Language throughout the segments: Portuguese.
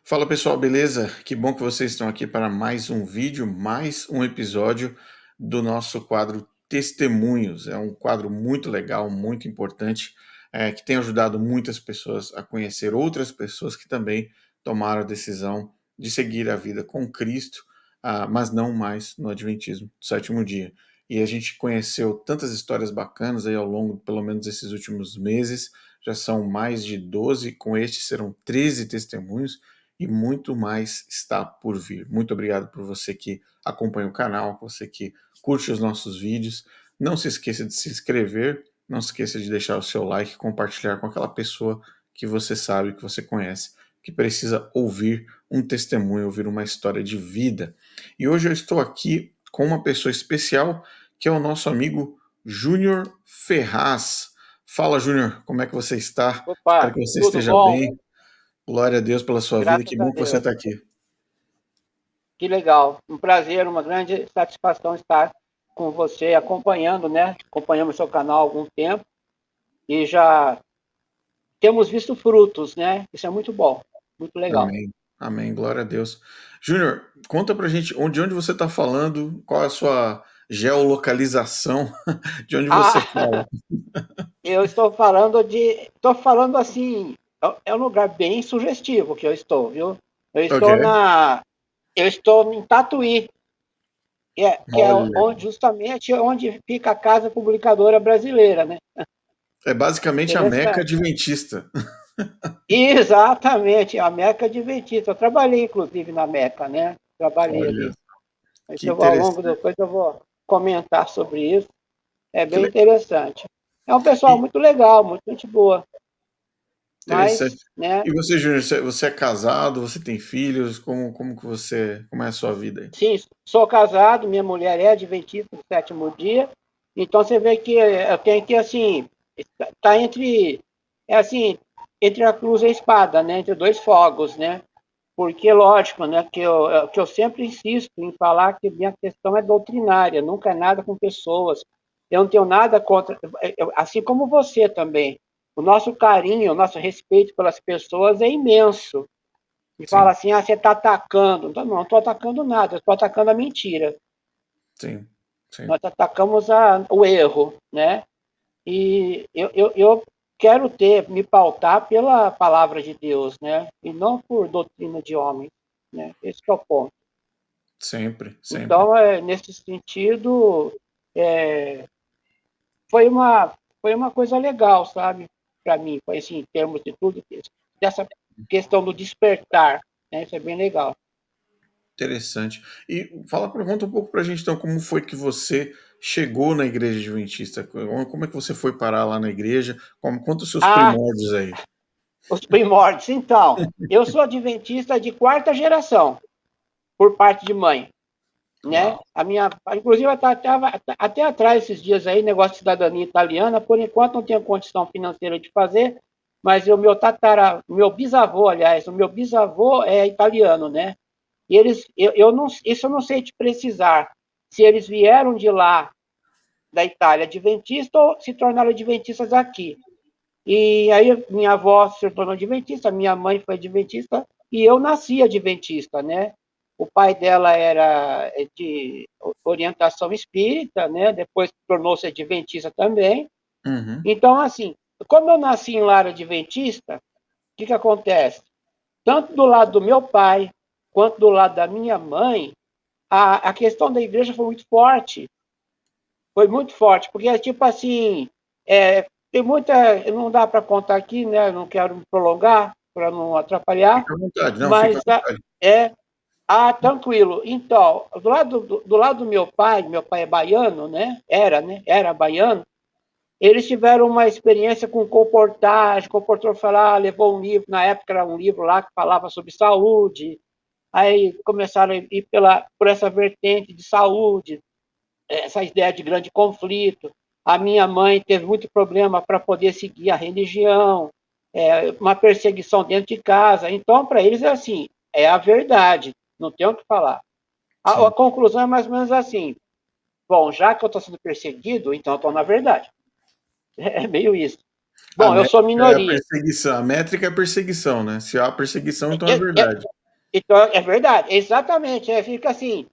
Fala pessoal, beleza? Que bom que vocês estão aqui para mais um vídeo, mais um episódio do nosso quadro Testemunhos. É um quadro muito legal, muito importante, que tem ajudado muitas pessoas a conhecer outras pessoas que também tomaram a decisão de seguir a vida com Cristo, mas não mais no Adventismo do sétimo dia. E a gente conheceu tantas histórias bacanas aí ao longo, pelo menos, desses últimos meses. Já são mais de 12, com este serão 13 testemunhos e muito mais está por vir. Muito obrigado por você que acompanha o canal, você que curte os nossos vídeos. Não se esqueça de se inscrever, não se esqueça de deixar o seu like, compartilhar com aquela pessoa que você sabe, que você conhece, que precisa ouvir um testemunho, ouvir uma história de vida. E hoje eu estou aqui com uma pessoa especial, que é o nosso amigo Júnior Ferraz. Fala, Júnior, como é que você está? Espero Opa, que você tudo esteja bom? bem. Glória a Deus pela sua vida, que Graças a bom que você Deus. está aqui. Que legal. Um prazer, uma grande satisfação estar com você acompanhando, né? Acompanhamos seu canal há algum tempo e já temos visto frutos, né? Isso é muito bom, muito legal. Amém, amém, glória a Deus. Júnior, conta pra gente de onde você está falando, qual é a sua geolocalização, de onde você Ah, fala. eu estou falando assim, é um lugar bem sugestivo que eu estou, viu? Eu Ok, estou na, eu estou em Tatuí, que é olha, justamente onde fica a Casa Publicadora Brasileira, né? é basicamente a Meca Interessante. adventista. Exatamente, a Meca Adventista. Eu trabalhei, inclusive, na Meca, né? Trabalhei Olha, ali. Mas que ao longo interessante. depois eu vou comentar sobre isso. É Que bem le- interessante. É um pessoal e- muito legal, muito gente boa. Interessante. Mas, né? E você, Júnior, você é casado, você tem filhos, como é a sua vida aí? Sim, sou casado, minha mulher é adventista do sétimo dia. Então você vê que eu tenho que, assim, tá entre, é assim, entre a cruz e a espada, né? Entre dois fogos, né? Porque, lógico, né, que eu sempre insisto em falar que minha questão é doutrinária, nunca é nada com pessoas. Eu não tenho nada contra, assim como você também. O nosso carinho, o nosso respeito pelas pessoas é imenso. E fala Sim, assim, você está atacando. Então, não estou atacando nada, eu estou atacando a mentira. sim, sim. Nós atacamos o erro, né? E eu quero me pautar pela palavra de Deus, né? E não por doutrina de homem, né? Esse que é o ponto. Sempre, sempre. Então, nesse sentido, é, foi uma foi uma coisa legal, sabe? Para mim, foi assim, em termos de tudo, dessa questão do despertar, né? Isso é bem legal. Interessante. E conta um pouco pra gente então como foi que você chegou na igreja adventista? Como é que você foi parar lá na igreja? Conta os seus Ah, primórdios aí. os primórdios. Então, eu sou adventista de quarta geração, por parte de mãe, né? Uau. Inclusive, eu estava até atrás esses dias aí, negócio de cidadania italiana, por enquanto não tenho condição financeira de fazer, mas meu bisavô, aliás, o meu bisavô é italiano, né? E eu não, isso eu não sei te precisar, se eles vieram de lá, da Itália, adventista, ou se tornaram adventistas aqui. E aí minha avó se tornou adventista, minha mãe foi adventista e eu nasci adventista, né? O pai dela era de orientação espírita, né? Depois tornou-se adventista também. Uhum. Então, assim, como eu nasci em lar adventista, o que acontece? Tanto do lado do meu pai, quanto do lado da minha mãe, a questão da igreja foi muito forte, porque é tipo assim, tem muita, não dá para contar aqui, né? Não quero me prolongar para não atrapalhar, Fica à vontade. Não, fica à mas vontade. é tranquilo. Então, do lado do meu pai é baiano, né? Era baiano. Eles tiveram uma experiência com comportagem, o comportor falar, levou um livro, na época era um livro lá que falava sobre saúde, aí começaram a ir por essa vertente de saúde, essa ideia de grande conflito. A minha mãe teve muito problema para poder seguir a religião, uma perseguição dentro de casa. Então, para eles é assim, é a verdade, não tem o que falar. A Sim. conclusão é mais ou menos assim: bom, já que eu estou sendo perseguido, então eu estou na verdade. É meio isso. A Bom, eu sou métrica é a minoria. perseguição. A métrica é a perseguição, né? Se há perseguição, então é Eu, eu, verdade. Então, é verdade, exatamente. Fica assim,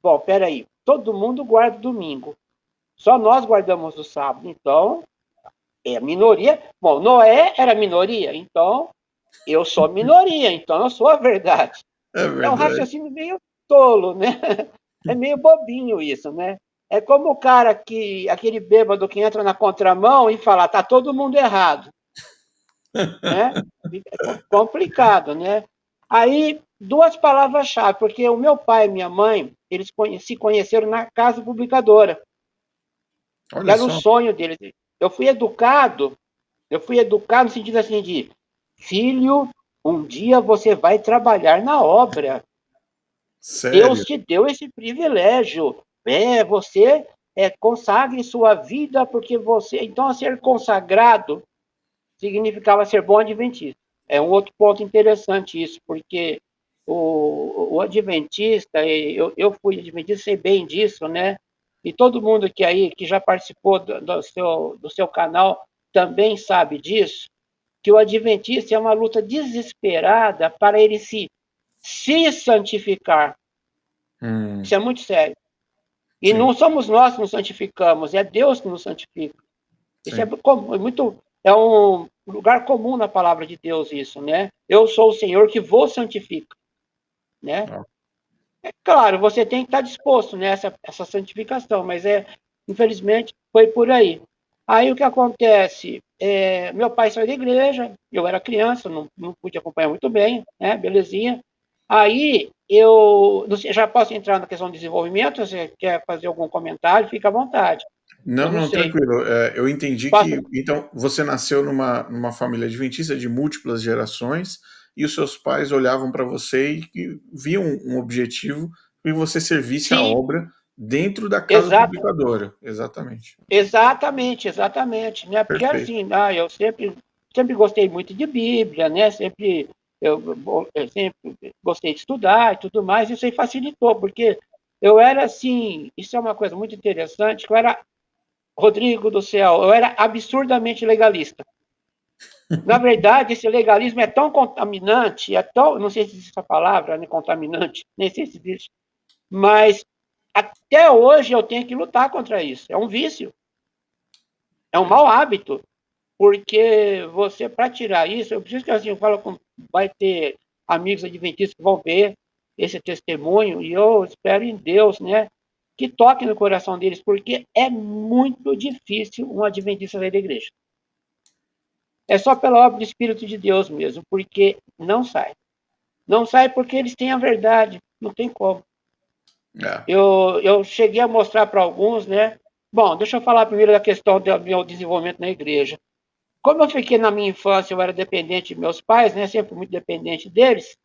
bom, peraí, todo mundo guarda domingo, só nós guardamos o sábado, então é a minoria. Bom, Noé era minoria, então eu sou minoria, então eu sou a verdade. É É um verdade. raciocínio meio tolo, né? É meio bobinho isso, né? É como o cara aquele bêbado que entra na contramão e fala, tá todo mundo errado, né? É complicado, né? Aí, duas palavras-chave, porque o meu pai e minha mãe, eles se conheceram na casa publicadora, que Olha era o só, sonho deles. Eu eu fui educado no sentido assim de, filho, um dia você vai trabalhar na obra. sério. Deus te deu esse privilégio. Você consagre sua vida porque você. Então, ser consagrado significava ser bom adventista. É um outro ponto interessante isso, porque o adventista, eu fui adventista, sei bem disso, né? E todo mundo que já participou do seu canal também sabe disso, que o adventista é uma luta desesperada para ele se santificar. Hum, Isso é muito sério. E não sim, somos nós que nos santificamos, é Deus que nos santifica. Isso sim. é um lugar comum na palavra de Deus isso, né? Eu sou o Senhor que vos santifica, né? Ó. É claro, você tem que estar disposto nessa essa santificação, mas infelizmente foi por aí. Aí o que acontece? Meu pai saiu da igreja, eu era criança, não pude acompanhar muito bem, né? Belezinha. Aí eu não sei, já posso entrar na questão do desenvolvimento? Você quer fazer algum comentário? Fica à vontade. Eu Não, não não, sei. tranquilo. Eu entendi Posso? que, então, você nasceu numa família adventista de múltiplas gerações e os seus pais olhavam para você e viam um objetivo que você servisse a Sim, obra dentro da casa exato. publicadora. Exatamente. Exatamente, exatamente, né? Porque Perfeito. assim, eu sempre gostei muito de Bíblia, né? Eu sempre gostei de estudar e tudo mais. Isso aí facilitou, porque eu era assim, isso é uma coisa muito interessante, que eu era Rodrigo do céu, eu era absurdamente legalista. Na verdade, esse legalismo é tão contaminante, não sei se existe essa palavra, né, contaminante, nem sei se existe, mas até hoje eu tenho que lutar contra isso. É um vício, é um mau hábito. Porque você, para tirar isso, eu preciso que assim, eu falo com, vai ter amigos adventistas que vão ver esse testemunho, e eu espero em Deus, né, que toque no coração deles, porque é muito difícil um adventista sair da igreja. É só pela obra do Espírito de Deus mesmo, porque não sai. Não sai porque eles têm a verdade, não tem como. É. Eu cheguei a mostrar para alguns, né? Bom, deixa eu falar primeiro da questão do meu desenvolvimento na igreja. Como eu fiquei na minha infância, eu era dependente de meus pais, né? Sempre muito dependente deles.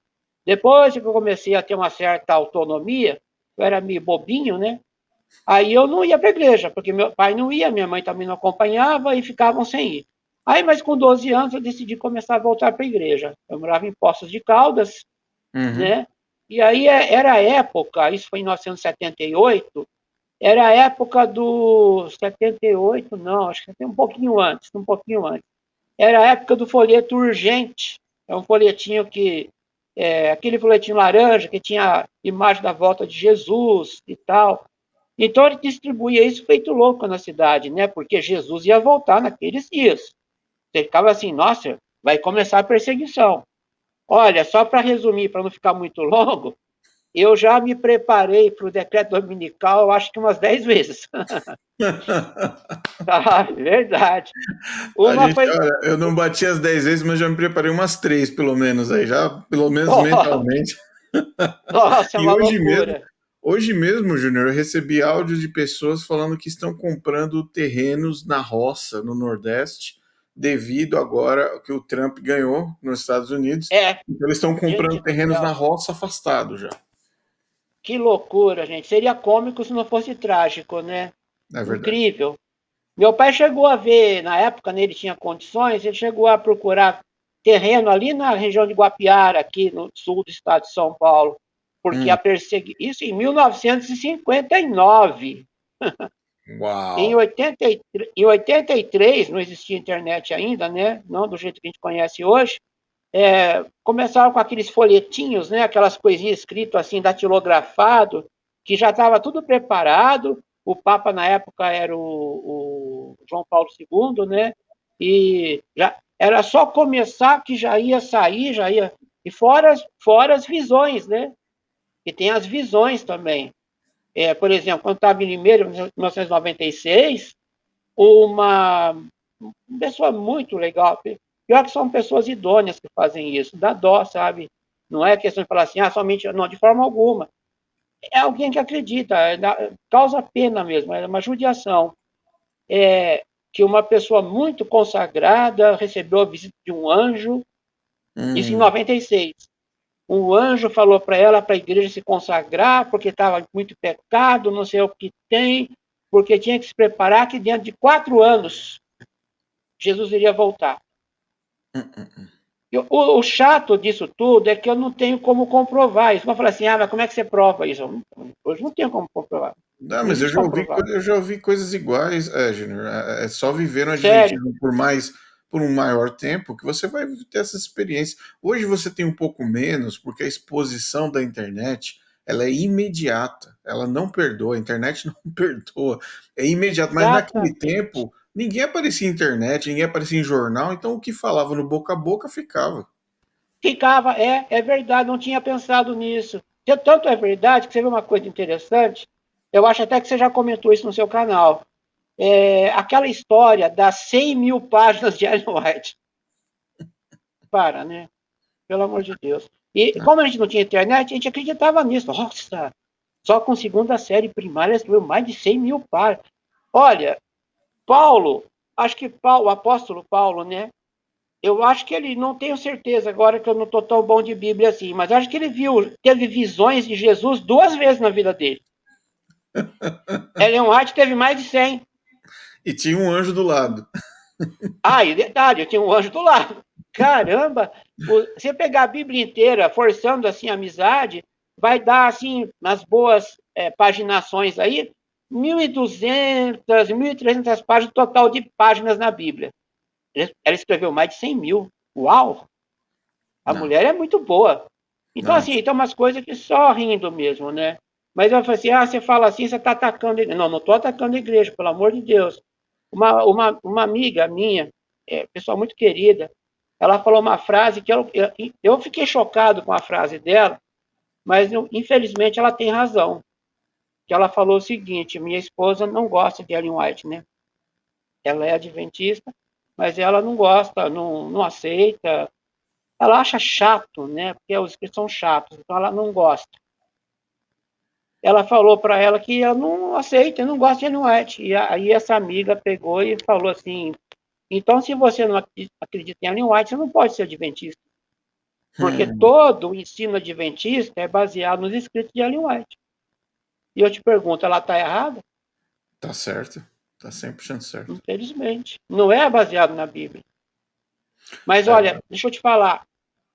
Depois que eu comecei a ter uma certa autonomia, eu era meio bobinho, né? Aí eu não ia para a igreja, porque meu pai não ia, minha mãe também não acompanhava e ficavam sem ir. Aí, mas com 12 anos, eu decidi começar a voltar para a igreja. Eu morava em Poços de Caldas, Uhum. né? E aí era a época, isso foi em 1978, era a época do 78, não, acho que até um pouquinho antes. Era a época do folheto urgente. É um folhetinho aquele folhetinho laranja que tinha a imagem da volta de Jesus e tal. Então ele distribuía isso feito louco na cidade, né? Porque Jesus ia voltar naqueles dias. Você ficava assim, nossa, vai começar a perseguição. Olha, só para resumir, para não ficar muito longo, eu já me preparei para o decreto dominical, acho que umas 10 vezes. Ah, verdade. A Uma gente, foi. olha, eu não bati as 10 vezes, mas já me preparei umas 3, pelo menos, aí, já, pelo menos mentalmente. Nossa, é E uma loucura. hoje mesmo, Júnior, eu recebi áudios de pessoas falando que estão comprando terrenos na roça, no Nordeste, devido agora que o Trump ganhou nos Estados Unidos. É, Então eles estão comprando gente do terrenos na céu. roça afastado já. Que loucura, gente. Seria cômico se não fosse trágico, né? É verdade. Incrível. Meu pai chegou a ver, na época, né, ele tinha condições, ele chegou a procurar terreno ali na região de Guapiara, aqui no sul do estado de São Paulo, porque Hum, a perseguição. Isso em 1959. uau. Em 83, em 83 não existia internet ainda, né? Não do jeito que a gente conhece hoje. começaram com aqueles folhetinhos, né, aquelas coisinhas escritas assim, datilografado, que já estava tudo preparado. O Papa, na época, era o João Paulo II, né? E já era só começar que já ia sair, já ia. E fora as visões, né? E tem as visões também. Por exemplo, quando estava em Limeira, em 1996, uma pessoa muito legal. Pior que são pessoas idôneas que fazem isso, dá dó, sabe? Não é questão de falar assim, somente, não, de forma alguma. É alguém que acredita, causa pena mesmo, é uma judiação. Que uma pessoa muito consagrada recebeu a visita de um anjo, isso em Hum, 96. Um anjo falou para ela, para a igreja se consagrar, porque estava muito pecado, não sei o que tem, porque tinha que se preparar que dentro de 4 anos Jesus iria voltar. hum. O chato disso tudo é que eu não tenho como comprovar isso. Vão falar assim, mas como é que você prova isso? Hoje não tenho como comprovar. Não, Não mas existe como provar. eu já ouvi coisas iguais, Júnior. É só viver no Sério, Adventismo por um maior tempo que você vai ter essa experiência. Hoje você tem um pouco menos, porque a exposição da internet ela é imediata, ela não perdoa, a internet não perdoa, é imediato. Mas naquele exatamente. tempo, ninguém aparecia em internet, ninguém aparecia em jornal, então o que falava no boca a boca ficava. Ficava, é verdade, não tinha pensado nisso. Tanto é verdade que você vê uma coisa interessante, eu acho até que você já comentou isso no seu canal. Aquela história das 100 mil páginas de Ellen White. Para, né? Pelo amor de Deus. E como a gente não tinha internet, a gente acreditava nisso. Nossa, só com segunda série primária escreveu mais de 100 mil páginas. Olha, Paulo, acho que Paulo, o apóstolo Paulo, né? Eu acho que ele, não tenho certeza agora que eu não estou tão bom de Bíblia assim, mas acho que ele teve visões de Jesus 2 vezes na vida dele. Ellen White teve mais de 100. E tinha um anjo do lado. E detalhe, eu tinha um anjo do lado. Caramba, você pegar a Bíblia inteira, forçando assim a amizade, vai dar assim, nas boas paginações aí, 1.200, 1.300 páginas, total de páginas na Bíblia. Ela escreveu mais de 100 mil. Uau! A Não, mulher é muito boa. Então, não. assim, tem umas coisas que só rindo mesmo, né? Mas eu falei assim, você fala assim, você está atacando a igreja. Não, não estou atacando a igreja, pelo amor de Deus. Uma amiga minha, pessoa muito querida, ela falou uma frase que eu fiquei chocado com a frase dela, mas infelizmente ela tem razão. Que ela falou o seguinte, minha esposa não gosta de Ellen White, né? Ela é adventista, mas ela não gosta, não aceita, ela acha chato, né? Porque os escritos são chatos, então ela não gosta. Ela falou para ela que ela não aceita, não gosta de Ellen White. E aí essa amiga pegou e falou assim: então, se você não acredita em Ellen White, você não pode ser adventista. Porque Hum, todo o ensino adventista é baseado nos escritos de Ellen White. E eu te pergunto, ela está errada? tá certo. Tá 100% certo. Infelizmente. Não é baseado na Bíblia. Mas É, olha, deixa eu te falar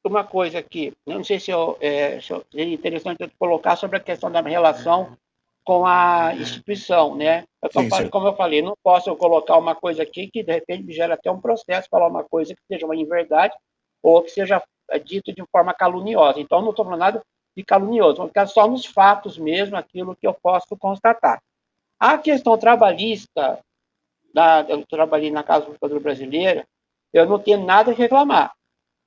uma coisa aqui. Eu não sei se é interessante eu te colocar sobre a questão da relação com a instituição, né? sim, sim. Como eu falei, não posso colocar uma coisa aqui que de repente me gera até um processo, falar uma coisa que seja uma inverdade ou que seja dito de forma caluniosa. Então, não estou falando nada de calunioso, vou ficar só nos fatos mesmo, aquilo que eu posso constatar. A questão trabalhista, eu trabalhei na Casa do Educador Brasileira, eu não tenho nada a reclamar.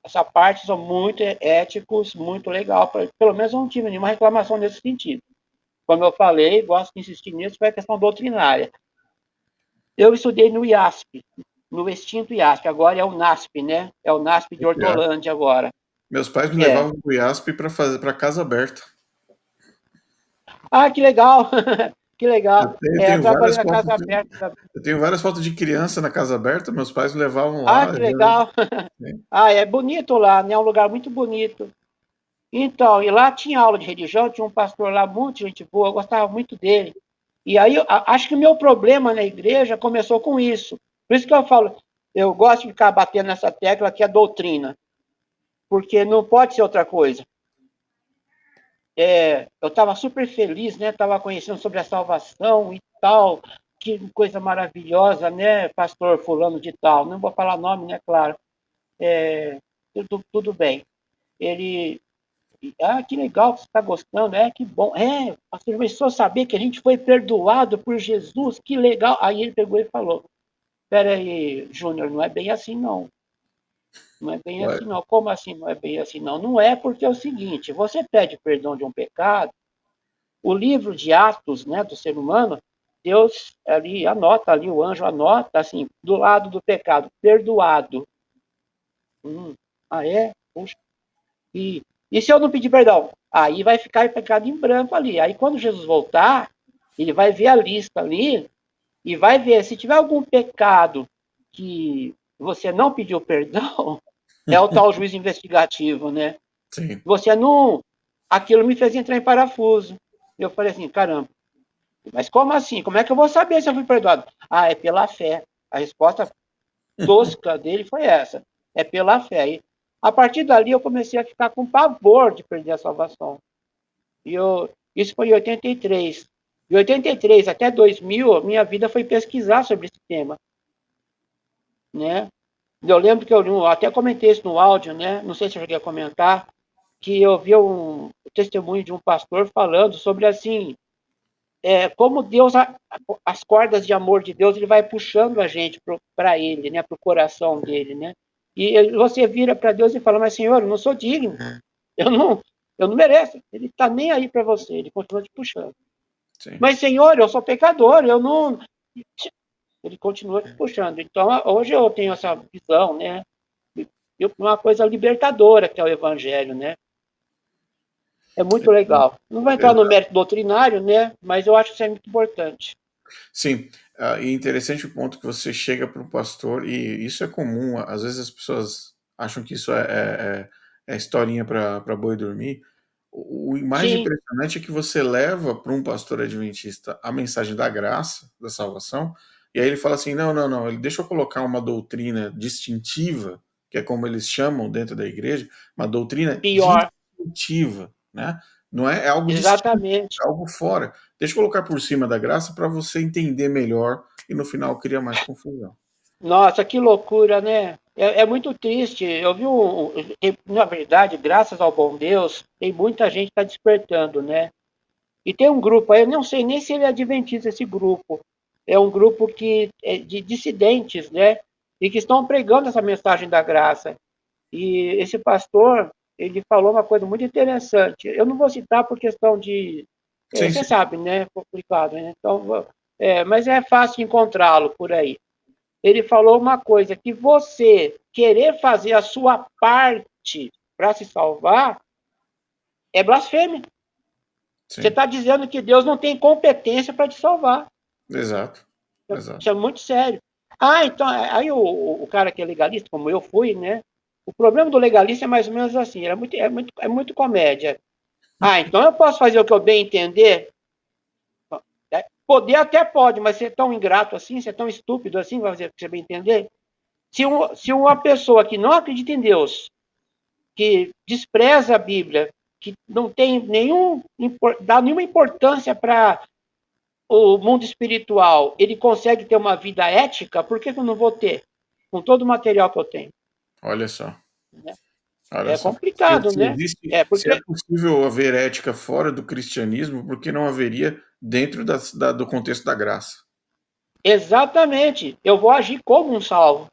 Essa parte são muito éticos, muito legal. Pelo menos eu não tive nenhuma reclamação nesse sentido. Como eu falei, gosto de insistir nisso, foi a questão doutrinária. Eu estudei no IASP, no extinto IASP, agora é o NASP, né? É o NASP de Hortolândia agora. Meus pais me É. levavam pro IASP para fazer para casa aberta. Que legal! Que legal. Eu Tenho trabalhei várias na fotos, Casa Aberta também. eu tenho várias fotos de criança na casa aberta, meus pais me levavam lá. Que legal! Né? É bonito lá, né? É um lugar muito bonito. Então, e lá tinha aula de religião, tinha um pastor lá, muito gente boa, eu gostava muito dele. E aí, acho que o meu problema na igreja começou com isso. Por isso que eu falo, eu gosto de ficar batendo nessa tecla que é doutrina, porque não pode ser outra coisa. Eu estava super feliz, né? Estava conhecendo sobre a salvação e tal, que coisa maravilhosa, né? Pastor fulano de tal, não vou falar nome, né? Claro. tudo bem. Ele, que legal que você está gostando, que bom. Você começou a saber que a gente foi perdoado por Jesus, que legal. Aí ele pegou e falou, espera aí, Júnior, não é bem assim não. Não é bem Ué, assim não. Como assim não é bem assim não? Não é porque é o seguinte, você pede perdão de um pecado, o livro de Atos, né, do ser humano, Deus ali anota, ali o anjo anota, assim, do lado do pecado, perdoado. Hum, é? Puxa. E se eu não pedir perdão? Aí vai ficar pecado em branco ali. Aí quando Jesus voltar, ele vai ver a lista ali e vai ver se tiver algum pecado que você não pediu perdão, é o tal juiz investigativo, né? sim. Você não. Aquilo me fez entrar em parafuso. Eu falei assim, caramba, mas como assim? Como é que eu vou saber se eu fui perdoado? É pela fé. A resposta tosca dele foi essa. É pela fé. E a partir dali eu comecei a ficar com pavor de perder a salvação. Isso foi em 83. De 83 até 2000, minha vida foi pesquisar sobre esse tema, né? Eu lembro que eu até comentei isso no áudio, né? Não sei se eu cheguei a comentar, que eu vi um testemunho de um pastor falando sobre assim, como Deus, as cordas de amor de Deus, ele vai puxando a gente para ele, né? Para o coração dele, né? E você vira para Deus e fala, mas Senhor, eu não sou digno, eu não, eu não mereço. Ele está nem aí para você, ele continua te puxando. Sim. Mas Senhor, eu sou pecador, eu não. Ele continua te puxando. Então, hoje eu tenho essa visão, né? Uma coisa libertadora que é o Evangelho, né? É muito legal. Não vou entrar no Exato. mérito doutrinário, né? Mas eu acho que isso é muito importante. Sim, e interessante o ponto que você chega para o pastor, e isso é comum, às vezes as pessoas acham que isso é historinha para boi dormir. O mais Sim, impressionante é que você leva para um pastor adventista a mensagem da graça, da salvação, e aí ele fala assim: não, não, não, deixa eu colocar uma doutrina distintiva, que é como eles chamam dentro da igreja, uma doutrina pior. distintiva, né? Não é algo distinto, Exatamente. é algo fora. Deixa eu colocar por cima da graça para você entender melhor e no final cria mais confusão. Nossa, que loucura, né? É muito triste. Eu vi, na verdade, graças ao bom Deus, tem muita gente que está despertando, né? E tem um grupo aí, eu não sei nem se ele é adventista, esse grupo. É um grupo que é de dissidentes, né? E que estão pregando essa mensagem da graça. E esse pastor, ele falou uma coisa muito interessante. Eu não vou citar por questão de. Sim, Você sim, sabe, né? É complicado, né? Então, mas é fácil encontrá-lo por aí. Ele falou uma coisa: que você querer fazer a sua parte para se salvar é blasfêmia. Você sim. está dizendo que Deus não tem competência para te salvar. Exato, Isso exato. é muito sério. Então, aí o cara que é legalista, como eu fui, né? O problema do legalista é mais ou menos assim, é muito comédia. Então eu posso fazer o que eu bem entender? Poder até pode, mas ser tão ingrato assim, ser tão estúpido assim, vai fazer o que você bem entender? Se uma pessoa que não acredita em Deus, que despreza a Bíblia, que não tem dá nenhuma importância para o mundo espiritual, ele consegue ter uma vida ética, por que eu não vou ter? Com todo o material que eu tenho. Olha só, Né? olha É só. complicado, Se né? existe, É se é porque, possível haver ética fora do cristianismo, por que não haveria dentro do contexto da graça? exatamente, eu vou agir como um salvo,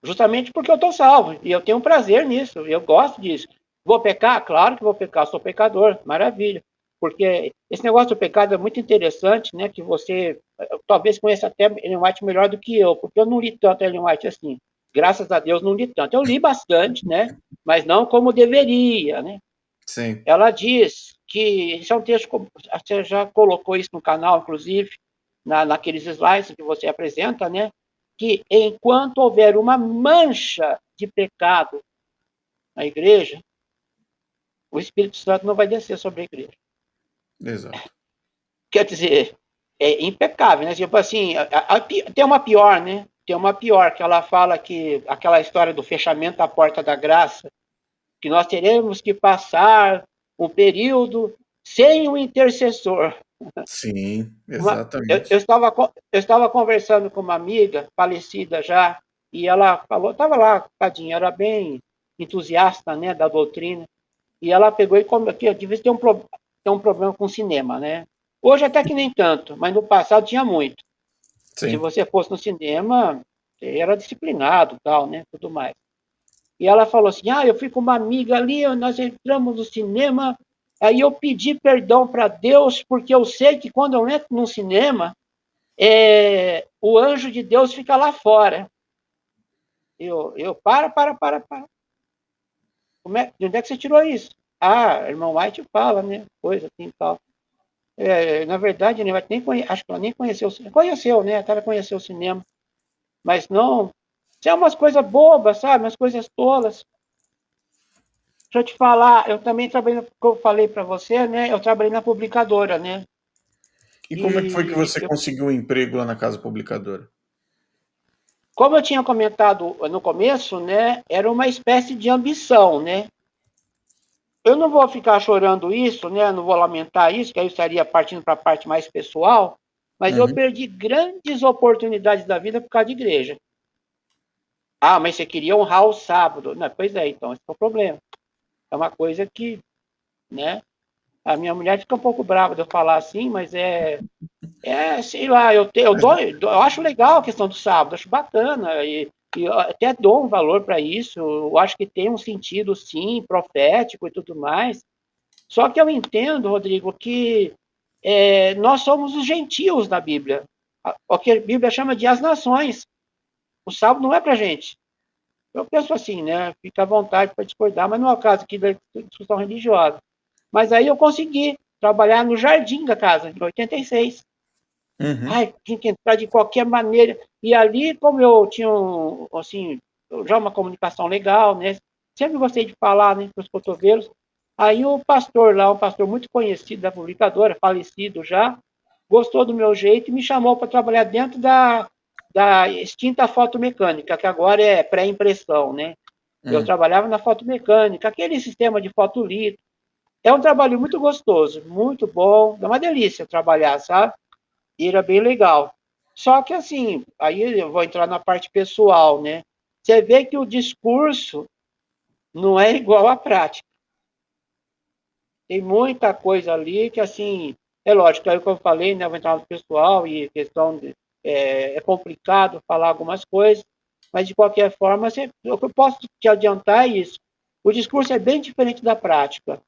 justamente porque eu estou salvo, e eu tenho prazer nisso, eu gosto disso. Vou pecar? Claro que vou pecar, sou pecador, maravilha. Porque esse negócio do pecado é muito interessante, né? Que você talvez conheça até Ellen White melhor do que eu, porque eu não li tanto Ellen White assim. Graças a Deus não li tanto. Eu li bastante, né? Mas não como deveria, né? Sim, Ela diz que esse é um texto, você já colocou isso no canal, inclusive, naqueles slides que você apresenta, né? Que enquanto houver uma mancha de pecado na igreja, o Espírito Santo não vai descer sobre a igreja. exato. Quer dizer, é impecável, né? Tipo assim, tem uma pior, né? Tem uma pior, que ela fala que aquela história do fechamento da porta da graça, que nós teremos que passar um período sem o intercessor. Sim, Eu exatamente. estava conversando com uma amiga, falecida já, e ela falou, estava lá, tadinha, era bem. entusiasta, né, da doutrina, e ela pegou e comentou que devia ter um problema com cinema, né? Hoje até que nem tanto, mas no passado tinha muito. Se Sim. você fosse no cinema, era disciplinado, tal, né, tudo mais. E ela falou assim: eu fui com uma amiga ali, nós entramos no cinema, aí eu pedi perdão para Deus, porque eu sei que quando eu entro no cinema, o anjo de Deus fica lá fora. Para. De onde é que você tirou isso? Irmão White fala, né? Coisa assim e tal. Na verdade, acho que ela nem conheceu o cinema. Conheceu, né? Ela conheceu o cinema. Mas não. Isso é umas coisas bobas, sabe? Umas coisas tolas. Deixa eu te falar, eu também trabalhei, como eu falei para você, né? Eu trabalhei na publicadora, né? E como é que foi que E você conseguiu um emprego lá na casa publicadora? como eu tinha comentado no começo, né? Era uma espécie de ambição, né? Eu não vou ficar chorando isso, né? Não vou lamentar isso, que aí eu estaria partindo para a parte mais pessoal, mas eu Uhum. perdi grandes oportunidades da vida por causa de igreja. Mas você queria honrar o sábado. Não, pois é, então, esse é o problema. É uma coisa que, né? A minha mulher fica um pouco brava de eu falar assim, mas sei lá, eu acho legal a questão do sábado, acho bacana, e eu até dou um valor para isso, eu acho que tem um sentido, sim, profético e tudo mais. Só que eu entendo, Rodrigo, que nós somos os gentios na Bíblia, o que a Bíblia chama de as nações. O sábado não é para gente. Eu penso assim, né? Fica à vontade para discordar, mas não é o caso aqui da discussão religiosa. Mas aí eu consegui trabalhar no jardim da casa, em 86. Uhum. Tinha que entrar de qualquer maneira. E ali, como eu tinha, assim, já uma comunicação legal, né? Sempre gostei de falar, né, para os cotovelos. Aí o pastor lá, um pastor muito conhecido da publicadora, falecido já, gostou do meu jeito e me chamou para trabalhar dentro da extinta fotomecânica, que agora é pré-impressão, né? Eu Uhum. trabalhava na fotomecânica, aquele sistema de fotolito. É um trabalho muito gostoso, muito bom, é uma delícia trabalhar, sabe? E era bem legal. Só que assim, aí eu vou entrar na parte pessoal, né? Você vê que o discurso não é igual à prática. Tem muita coisa ali que, assim, é lógico, aí o que eu falei, né? Eu vou entrar no pessoal e questão de, é complicado falar algumas coisas, mas de qualquer forma, o que eu posso te adiantar é isso. O discurso é bem diferente da prática,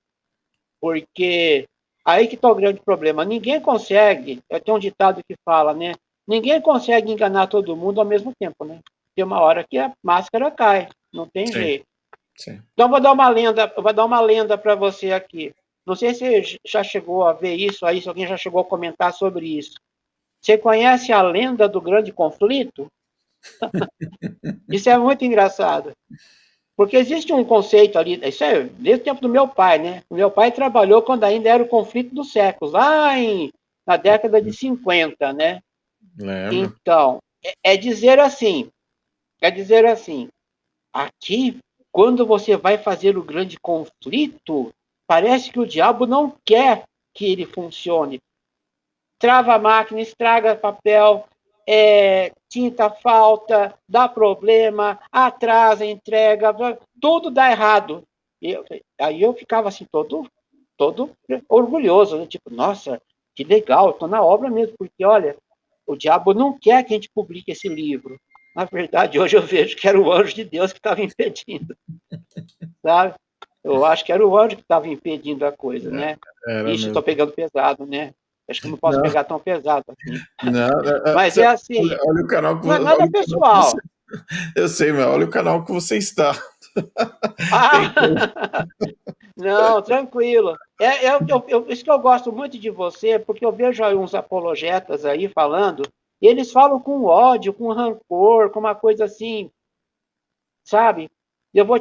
porque aí que está o grande problema. Ninguém consegue, tem um ditado que fala, né? Ninguém consegue enganar todo mundo ao mesmo tempo, né? Tem uma hora que a máscara cai, não tem Sim, jeito. sim. Então, vou dar uma lenda para você aqui. Não sei se você já chegou a ver isso aí, se alguém já chegou a comentar sobre isso. Você conhece a lenda do grande conflito? Isso é muito engraçado. Porque existe um conceito ali, isso é desde o tempo do meu pai, né? O meu pai trabalhou quando ainda era o conflito dos séculos, na década de 50, né? Lembro. Então, é dizer assim, aqui, quando você vai fazer o grande conflito, parece que o diabo não quer que ele funcione. Trava a máquina, estraga papel, tinta falta, dá problema, atrasa, entrega, tudo dá errado. Aí eu ficava assim, todo orgulhoso, né? Tipo, nossa, que legal, estou na obra mesmo, porque olha, o diabo não quer que a gente publique esse livro. Na verdade, hoje eu vejo que era o anjo de Deus que estava impedindo, sabe? Eu acho que era o anjo que estava impedindo a coisa, né? Era Ixi, estou mesmo. pegando pesado, né? Acho que eu não posso Não, pegar tão pesado assim. não, Mas é olha, assim, olha o canal não é olha nada o canal que você. pessoal. Eu sei, mas olha o canal que você está. Tem coisa. Ah, não, tranquilo. Isso que eu gosto muito de você, porque eu vejo aí uns apologetas aí falando, e eles falam com ódio, com rancor, com uma coisa assim, sabe? Eu vou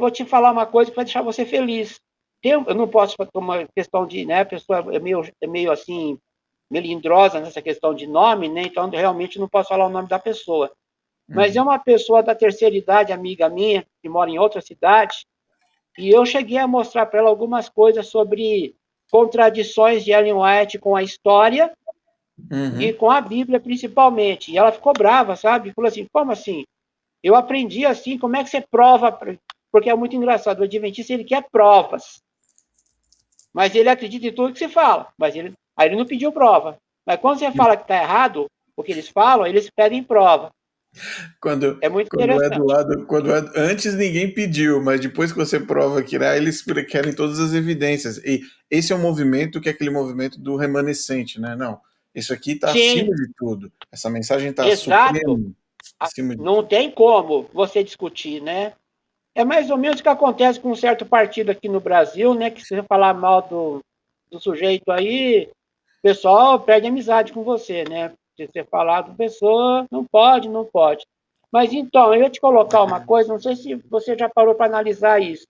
te falar uma coisa que vai deixar você feliz. Eu não posso, uma questão de, né, a pessoa é meio assim, melindrosa nessa questão de nome, né? Então, realmente não posso falar o nome da pessoa. Mas é Uhum. uma pessoa da terceira idade, amiga minha, que mora em outra cidade, e eu cheguei a mostrar para ela algumas coisas sobre contradições de Ellen White com a história e Uhum. com a Bíblia, principalmente. E ela ficou brava, sabe? Falou assim: como assim? Eu aprendi assim, como é que você prova? porque é muito engraçado. O adventista, ele quer provas. Mas ele acredita em tudo que se fala. Aí ele não pediu prova. Mas quando você fala que está errado, o que eles falam, eles pedem prova. Quando, É muito quando é do interessante. lado, antes ninguém pediu, mas depois que você prova que irá, eles querem todas as evidências. E esse é um movimento que é aquele movimento do remanescente, né? Não, isso aqui está Sim, acima de tudo. Essa mensagem está exato. suprema, acima de Não tudo. tem como você discutir, né? É mais ou menos o que acontece com um certo partido aqui no Brasil, né? Que se você falar mal do sujeito aí, o pessoal perde amizade com você, né? Se você falar do pessoa, não pode, não pode. Mas então, eu ia te colocar uma coisa, não sei se você já parou para analisar isso.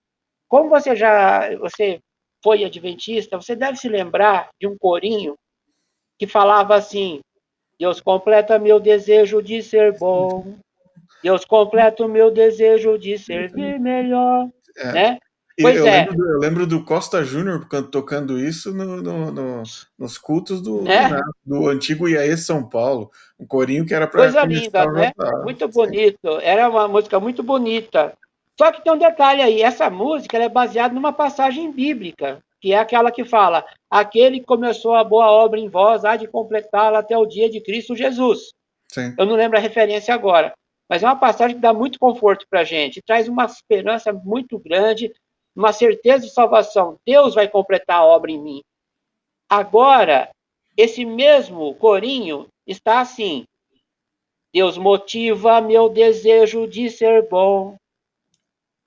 Como você foi adventista, você deve se lembrar de um corinho que falava assim: Deus completa meu desejo de ser bom, Deus completa o meu desejo de servir melhor, É. né? E Pois é, eu lembro do Costa Júnior tocando isso nos cultos né? do antigo IAE São Paulo, um corinho que era para Coisa começar linda, a né? cantar. Muito bonito. Era uma música muito bonita. Só que tem um detalhe aí, essa música ela é baseada numa passagem bíblica, que é aquela que fala: aquele que começou a boa obra em vós há de completá-la até o dia de Cristo Jesus. Sim. Eu não lembro a referência agora, mas é uma passagem que dá muito conforto para a gente, traz uma esperança muito grande, uma certeza de salvação. Deus vai completar a obra em mim. Agora, esse mesmo corinho está assim: Deus motiva meu desejo de ser bom.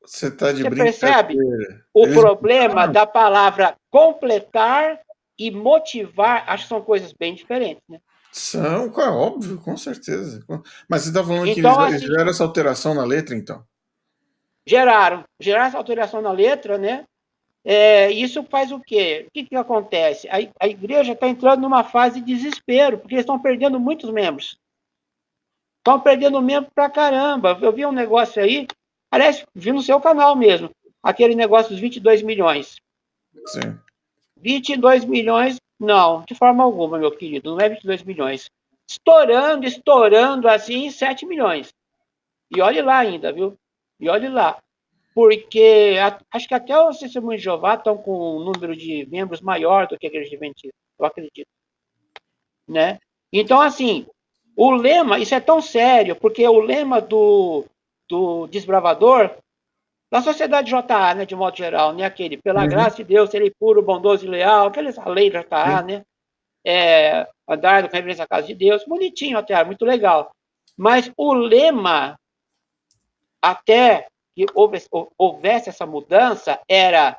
Você tá de Você percebe brincadeira. o Eles problema mudaram. da palavra completar e motivar? Acho que são coisas bem diferentes, né? São, é óbvio, com certeza. Mas você está falando que Então, eles assim, fizeram essa alteração na letra, então? geraram essa alteração na letra, né? Isso faz o quê? O que acontece? A igreja está entrando numa fase de desespero, porque eles estão perdendo muitos membros. Estão perdendo membro pra caramba. Eu vi um negócio aí, aliás, vi no seu canal mesmo, aquele negócio dos 22 milhões. Sim. 22 milhões, não, de forma alguma, meu querido, não é 22 milhões. Estourando assim, 7 milhões. E olhe lá ainda, viu? E olhe lá. Porque acho que até os Testemunhos de Jeová estão com um número de membros maior do que a Igreja Adventista, eu acredito, né? Então, assim, o lema, isso é tão sério, porque o lema do desbravador, da sociedade JA, né, de modo geral, né, aquele, pela Uhum. graça de Deus, serei puro, bondoso e leal, a lei JA, Sim. né, andar com reverência à casa de Deus, bonitinho até, muito legal. Mas o lema, até que houvesse essa mudança, era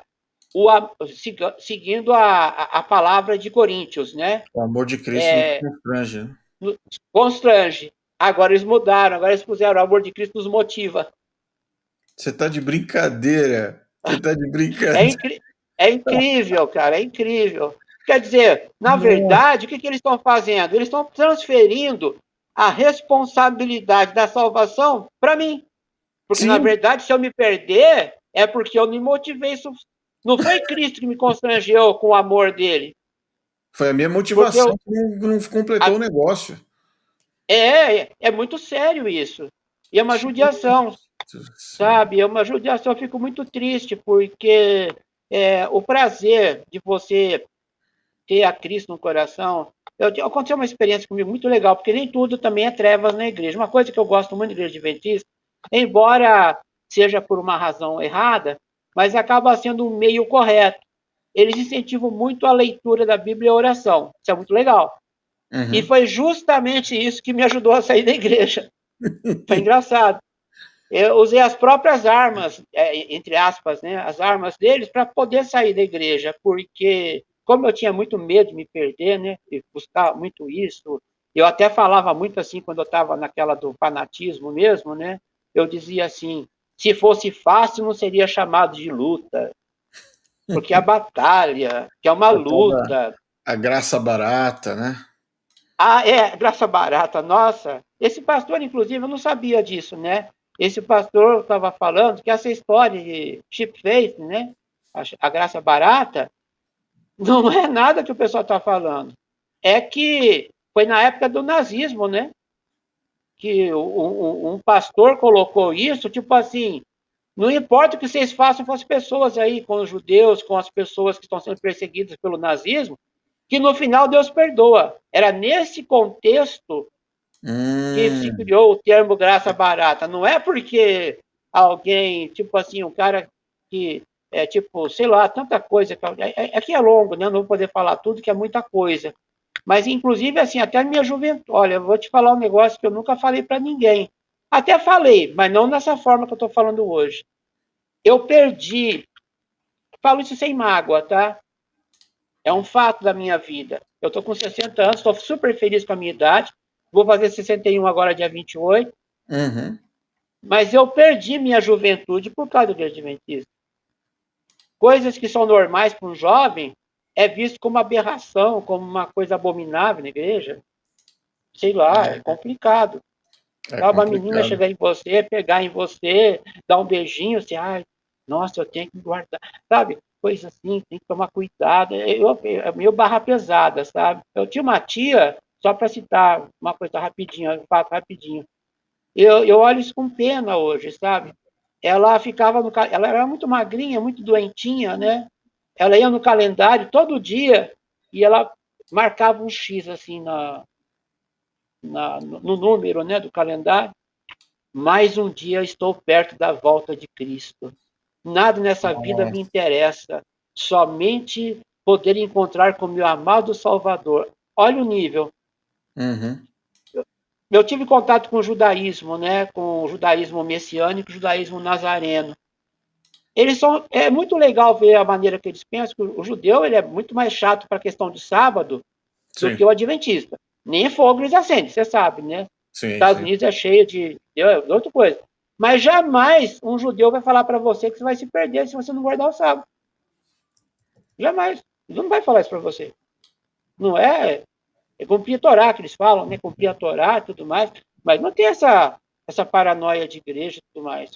seguindo a palavra de Coríntios, né? O amor de Cristo nos constrange, né? Constrange. Agora eles mudaram, agora eles puseram o amor de Cristo nos motiva. Você tá de brincadeira. Você tá de É, brincadeira. é incrível, cara, é incrível. Quer dizer, na Nossa. verdade, o que eles estão fazendo? Eles estão transferindo a responsabilidade da salvação para mim. Porque, na Sim, verdade, se eu me perder, é porque eu me motivei. Não foi Cristo que me constrangeu com o amor dele. foi a minha Porque motivação que não completou o a, negócio. é muito sério isso. E é uma judiação, Gente do céu. sabe? É uma judiação. Eu fico muito triste, porque o prazer de você ter a Cristo no coração. Aconteceu uma experiência comigo muito legal, porque nem tudo também é trevas na igreja. Uma coisa que eu gosto muito da igreja adventista, embora seja por uma razão errada, mas acaba sendo um meio correto. Eles incentivam muito a leitura da Bíblia e a oração. Isso é muito legal. E Uhum. foi justamente isso que me ajudou a sair da igreja. Foi engraçado. Eu usei as próprias armas, entre aspas, né, as armas deles, para poder sair da igreja, porque como eu tinha muito medo de me perder, né, de buscar muito isso, eu até falava muito assim quando eu estava naquela do fanatismo mesmo, né, eu dizia assim: se fosse fácil, não seria chamado de luta, porque a batalha, que é uma A tal da luta. a graça barata, né? Graça barata, nossa. Esse pastor, inclusive, eu não sabia disso, né? Esse pastor estava falando que essa história de cheap faith, né? A graça barata, não é nada que o pessoal está falando. É que foi na época do nazismo, né? Que um pastor colocou isso, tipo assim, Não importa o que vocês façam com as pessoas aí, com os judeus, com as pessoas que estão sendo perseguidas pelo nazismo, que no final Deus perdoa. Era nesse contexto que se Hum, criou o termo graça barata. Não é porque alguém, tipo assim, um cara que é tipo, sei lá, tanta coisa. Aqui é longo, né? Não vou poder falar tudo, que é muita coisa. Mas, inclusive, assim, até a minha juventude. Olha, eu vou te falar um negócio que eu nunca falei para ninguém. Até falei, mas não dessa forma que eu estou falando hoje. Eu perdi, falo isso sem mágoa, tá? É um fato da minha vida. Eu estou com 60 anos, estou super feliz com a minha idade. Vou fazer 61 agora, dia 28. uhum. Mas eu perdi minha juventude por causa do igreja adventista. Coisas que são normais para um jovem é visto como aberração, como uma coisa abominável na igreja. Sei lá, é complicado. É Uma menina complicado. chegar em você, pegar em você, dar um beijinho, assim, ai, nossa, eu tenho que guardar, sabe? Coisa assim, tem que tomar cuidado. É meio barra pesada, sabe? Eu tinha uma tia, só para citar uma coisa rapidinho, um fato rapidinho. Eu olho isso com pena hoje, sabe? Ela ficava no, ela era muito magrinha, muito doentinha, né? Ela ia no calendário todo dia e ela marcava um X assim no número, né, do calendário. Mais um dia estou perto da volta de Cristo. Nada nessa vida me Nossa. interessa, somente poder encontrar com meu amado Salvador. Olha o nível. Uhum. Eu tive contato com o judaísmo, né, com o judaísmo messiânico, o judaísmo nazareno. Eles são, é muito legal ver a maneira que eles pensam, que o judeu ele é muito mais chato para a questão de sábado do que Sim, o adventista. Nem fogo eles acendem, você sabe, né? sim, Estados sim. Unidos é cheio de outra coisa. Mas jamais um judeu vai falar para você que você vai se perder se você não guardar o sábado. Jamais. Ele não vai falar isso para você. Não é, é cumprir a Torá que eles falam, né? Cumprir a Torá e tudo mais. Mas não tem essa paranoia de igreja e tudo mais.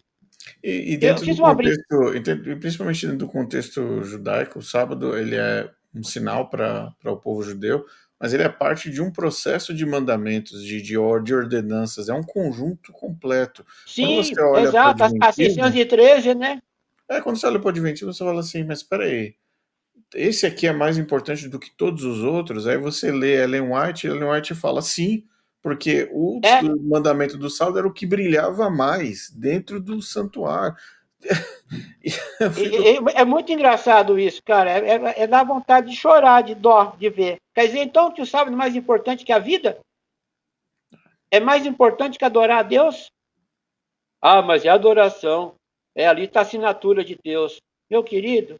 E Eu dentro do fiz uma brincadeira. contexto, principalmente dentro do contexto judaico, o sábado ele é um sinal para o povo judeu, mas ele é parte de um processo de mandamentos, de ordenanças, é um conjunto completo. Quando você Sim, olha para o exato. A Adventismo, 613, né? quando você olha para o Adventismo, você fala assim, mas espera aí, esse aqui é mais importante do que todos os outros. Aí você lê Ellen White fala sim, porque o É, mandamento do sábado era o que brilhava mais dentro do santuário. E eu fico, é muito engraçado isso, cara. É dar vontade de chorar, de dó, de ver. Quer dizer, então, que o sábado é mais importante que a vida? É mais importante que adorar a Deus? Ah, mas é adoração. É, ali está a assinatura de Deus. Meu querido,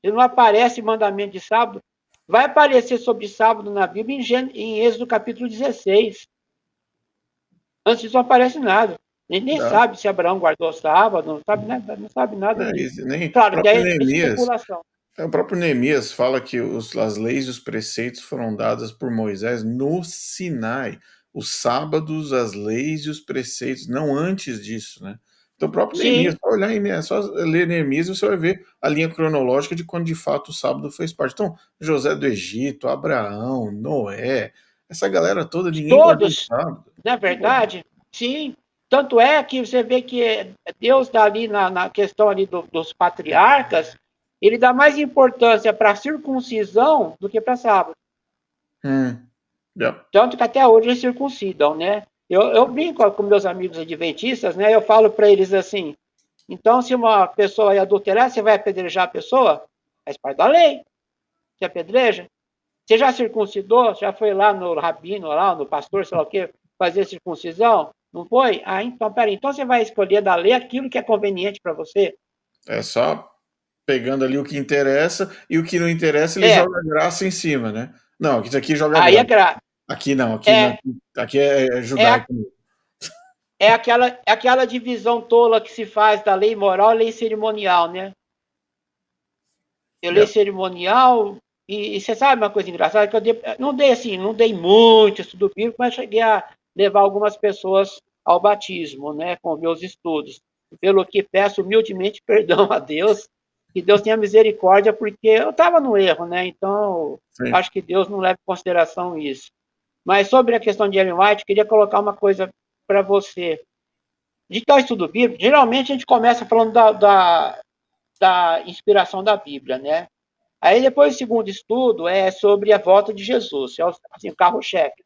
se não aparece mandamento de sábado, vai aparecer sobre sábado na Bíblia em Êxodo capítulo 16. Antes disso não aparece nada. Nem dá. sabe se Abraão guardou o sábado, não sabe nada disso. Nem, o Claro que próprio é Neemias, especulação. o próprio Neemias fala que as leis e os preceitos foram dadas por Moisés no Sinai. Os sábados, as leis e os preceitos, não antes disso, né? Então, o próprio Neemias, Sim, só olhar em, é só ler Neemias e você vai ver a linha cronológica de quando de fato o sábado fez parte. Então, José do Egito, Abraão, Noé, essa galera toda, ninguém guardou o todos, sábado. na Ninguém guardou. verdade, sim. Tanto é que você vê que Deus dá ali na questão ali dos patriarcas, ele dá mais importância para a circuncisão do que para sábado. Yeah. Tanto que até hoje eles circuncidam, né? Eu brinco com meus amigos adventistas, né? Eu falo para eles assim: então, se uma pessoa é adulterar, você vai apedrejar a pessoa? Faz parte da lei. Você apedreja? Você já circuncidou? Já foi lá no rabino, lá no pastor, sei lá o quê, fazer circuncisão? Não foi? Ah, então, peraí. Então você vai escolher da lei aquilo que é conveniente para você? É só pegando ali o que interessa e o que não interessa ele É. joga graça em cima, né? Não, isso aqui joga Aí é, graça. Aqui não, é, aqui é é, judaico. aquela divisão tola que se faz da lei moral e lei cerimonial, né? Eu lei Yeah. cerimonial, e você sabe uma coisa engraçada, que não dei muito estudo bíblico, mas cheguei a levar algumas pessoas ao batismo, né, com meus estudos. Pelo que peço humildemente perdão a Deus, que Deus tenha misericórdia, porque eu estava no erro, né? Então, Sim. acho que Deus não leva em consideração isso. Mas sobre a questão de Ellen White, queria colocar uma coisa para você. de tal estudo bíblico, geralmente a gente começa falando da inspiração da Bíblia, né? Aí depois o segundo estudo é sobre a volta de Jesus, é assim, o carro-chefe.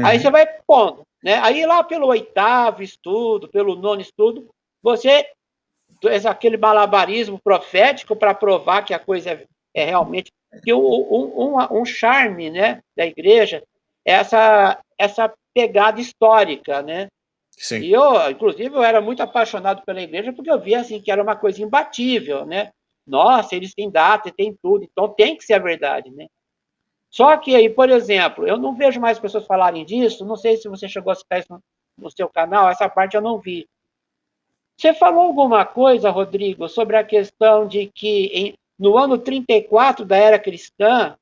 Aí você Uhum. vai pondo, né? Aí lá pelo oitavo estudo, pelo nono estudo, você faz aquele malabarismo profético para provar que a coisa é realmente que um charme, né, da igreja é essa pegada histórica, né? Sim. E eu, inclusive, eu era muito apaixonado pela igreja porque eu via assim que era uma coisa imbatível, né? Nossa, eles têm data, têm tudo, então tem que ser a verdade, né? Só que aí, por exemplo, eu não vejo mais pessoas falarem disso, não sei se você chegou a citar isso no seu canal, essa parte eu não vi. Você falou alguma coisa, Rodrigo, sobre a questão de que no ano 34 da era cristã,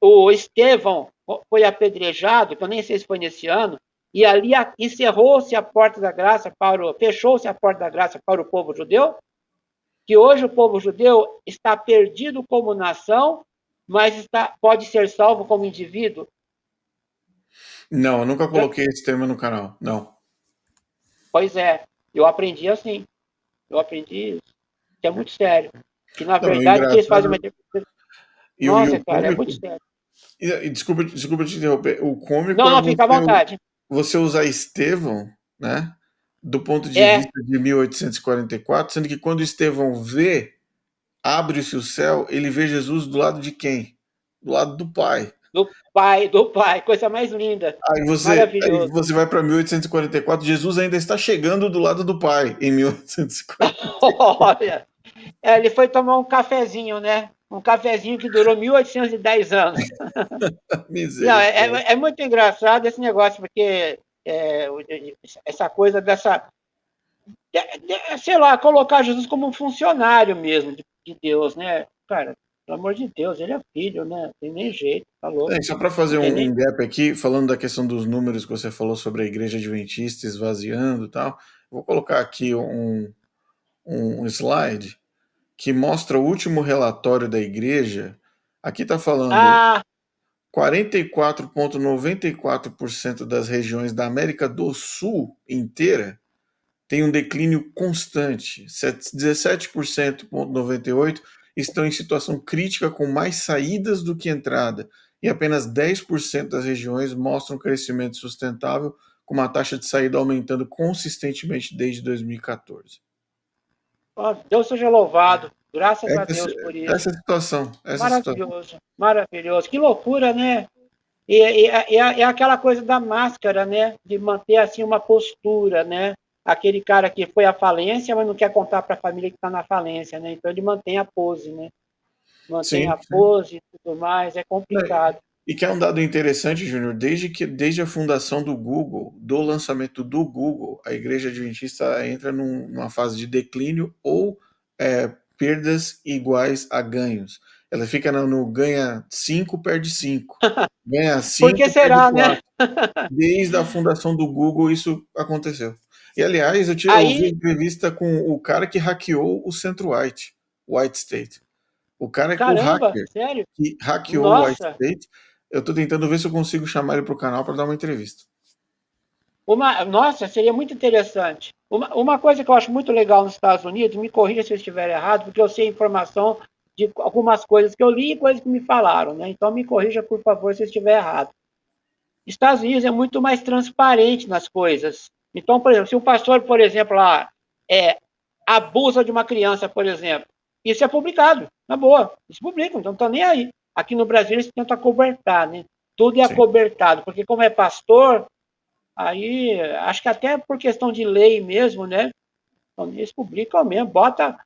o Estevão foi apedrejado, que eu nem sei se foi nesse ano, e ali encerrou-se a porta da graça fechou-se a porta da graça para o povo judeu, que hoje o povo judeu está perdido como nação, mas pode ser salvo como indivíduo. Não, eu nunca Eu, coloquei esse tema no canal. Não. pois é, eu aprendi assim, eu aprendi isso, que é muito sério, que na Não, o verdade que eles fazem uma engraçado. interpretação. E Nossa, o cara, é cômico. muito sério. E desculpa te interromper. O cômico Não, é não, fica à vontade. você usar Estevão, né? Do ponto de É, vista de 1844, sendo que quando Estevão vê, abre-se o céu, ele vê Jesus do lado de quem? Do lado do Pai. do pai, coisa mais linda, Aí maravilhoso. você vai para 1844, Jesus ainda está chegando do lado do Pai em 1844. Olha, ele foi tomar um cafezinho, né? Um cafezinho que durou 1810 anos. Não, Misericórdia. é muito engraçado esse negócio, porque essa coisa sei lá, colocar Jesus como um funcionário mesmo de Deus, né? Cara, pelo amor de Deus, ele é filho, né? Não tem nem jeito, tá louco. Só para Não fazer tem nem. um gap aqui, falando da questão dos números que você falou sobre a igreja adventista esvaziando e tal, vou colocar aqui um slide que mostra o último relatório da igreja. Aqui está falando Ah, 44,94% das regiões da América do Sul inteira tem um declínio constante. 17,98% estão em situação crítica com mais saídas do que entrada. E apenas 10% das regiões mostram crescimento sustentável, com uma taxa de saída aumentando consistentemente desde 2014. Deus seja louvado. Graças a Essa, Deus por isso. essa é a situação. Essa é a situação. Maravilhoso, maravilhoso. Que loucura, né? É aquela coisa da máscara, né? De manter assim uma postura, né? Aquele cara que foi à falência, mas não quer contar para a família que está na falência, né? Então ele mantém a pose, né? Mantém Sim, a sim. pose e tudo mais, é complicado. E que é um dado interessante, Júnior, desde a fundação do Google, do lançamento do Google, a Igreja Adventista entra numa fase de declínio ou perdas iguais a ganhos. Ela fica no ganha 5, perde 5. Ganha Por que 5, perde será, né? 4. Desde a fundação do Google isso aconteceu. E aliás, eu ouvi Aí, entrevista com o cara que hackeou o Centro White, White State. O caramba, hacker sério? que hackeou o White Nossa, State, eu estou tentando ver se eu consigo chamar ele para o canal para dar uma entrevista. nossa, seria muito interessante. Uma coisa que eu acho muito legal nos Estados Unidos, me corrija se eu estiver errado, porque eu sei informação de algumas coisas que eu li e coisas que me falaram, né? Então me corrija, por favor, se eu estiver errado. Estados Unidos é muito mais transparente nas coisas. Então, por exemplo, se um pastor, por exemplo, lá abusa de uma criança, por exemplo, isso é publicado, na boa, eles publicam, então não estão nem aí. Aqui no Brasil eles tentam acobertar, né? Tudo é Sim, acobertado, porque como é pastor, aí acho que até por questão de lei mesmo, né? Então, eles publicam mesmo, bota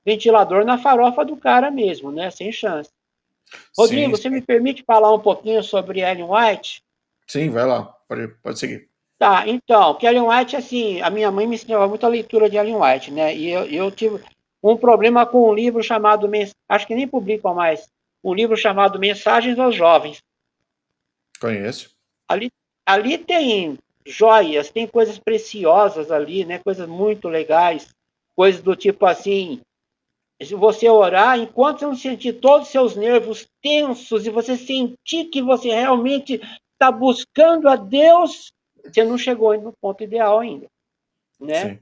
ventilador na farofa do cara mesmo, né? Sem chance. sim, Rodrigo, você sim. me permite falar um pouquinho sobre Ellen White? Sim, vai lá, pode seguir. Tá, então, que Ellen White, assim, a minha mãe me ensinou muito a leitura de Ellen White, né? E eu tive um problema com um livro chamado, acho que nem publicam mais, um livro chamado Mensagens aos Jovens. Conheço. Ali, ali tem joias, tem coisas preciosas ali, né? Coisas muito legais, coisas do tipo assim, se você orar, enquanto você não sentir todos os seus nervos tensos e você sentir que você realmente está buscando a Deus, você não chegou no ponto ideal ainda. né? Sim.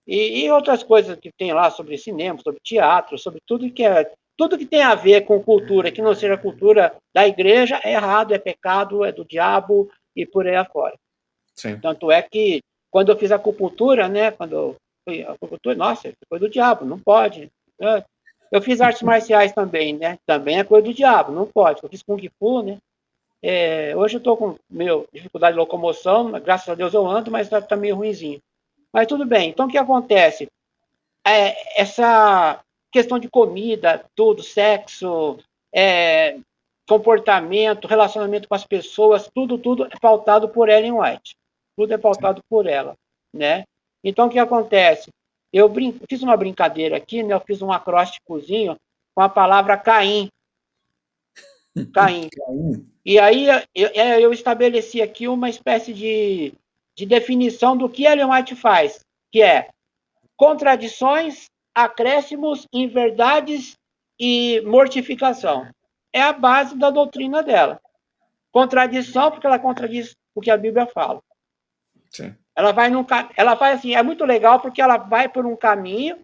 E outras coisas que tem lá sobre cinema, sobre teatro, sobre tudo que tem a ver com cultura, que não seja cultura da igreja, é errado, é pecado, é do diabo e por aí afora. Sim. Tanto é que quando eu fiz acupuntura, né, quando eu fui acupuntura, nossa, foi do diabo, não pode. Né? Eu fiz artes marciais também, né? Também é coisa do diabo, não pode. Eu fiz Kung Fu, né? Hoje eu estou com dificuldade de locomoção, graças a Deus eu ando, mas está meio ruinzinho. Mas tudo bem. Então o que acontece? Essa questão de comida, tudo, sexo, é, comportamento, relacionamento com as pessoas, tudo é pautado por Ellen White. Tudo é pautado por ela, né? Então, o que acontece? Eu fiz uma brincadeira aqui, né? Eu fiz um acrósticozinho com a palavra Caim. Caim. E aí eu estabeleci aqui uma espécie de definição do que Ellen White faz, que é contradições, acréscimos, inverdades e mortificação. É a base da doutrina dela. Contradição, porque ela contradiz o que a Bíblia fala. Sim. Ela vai assim, é muito legal porque ela vai por um caminho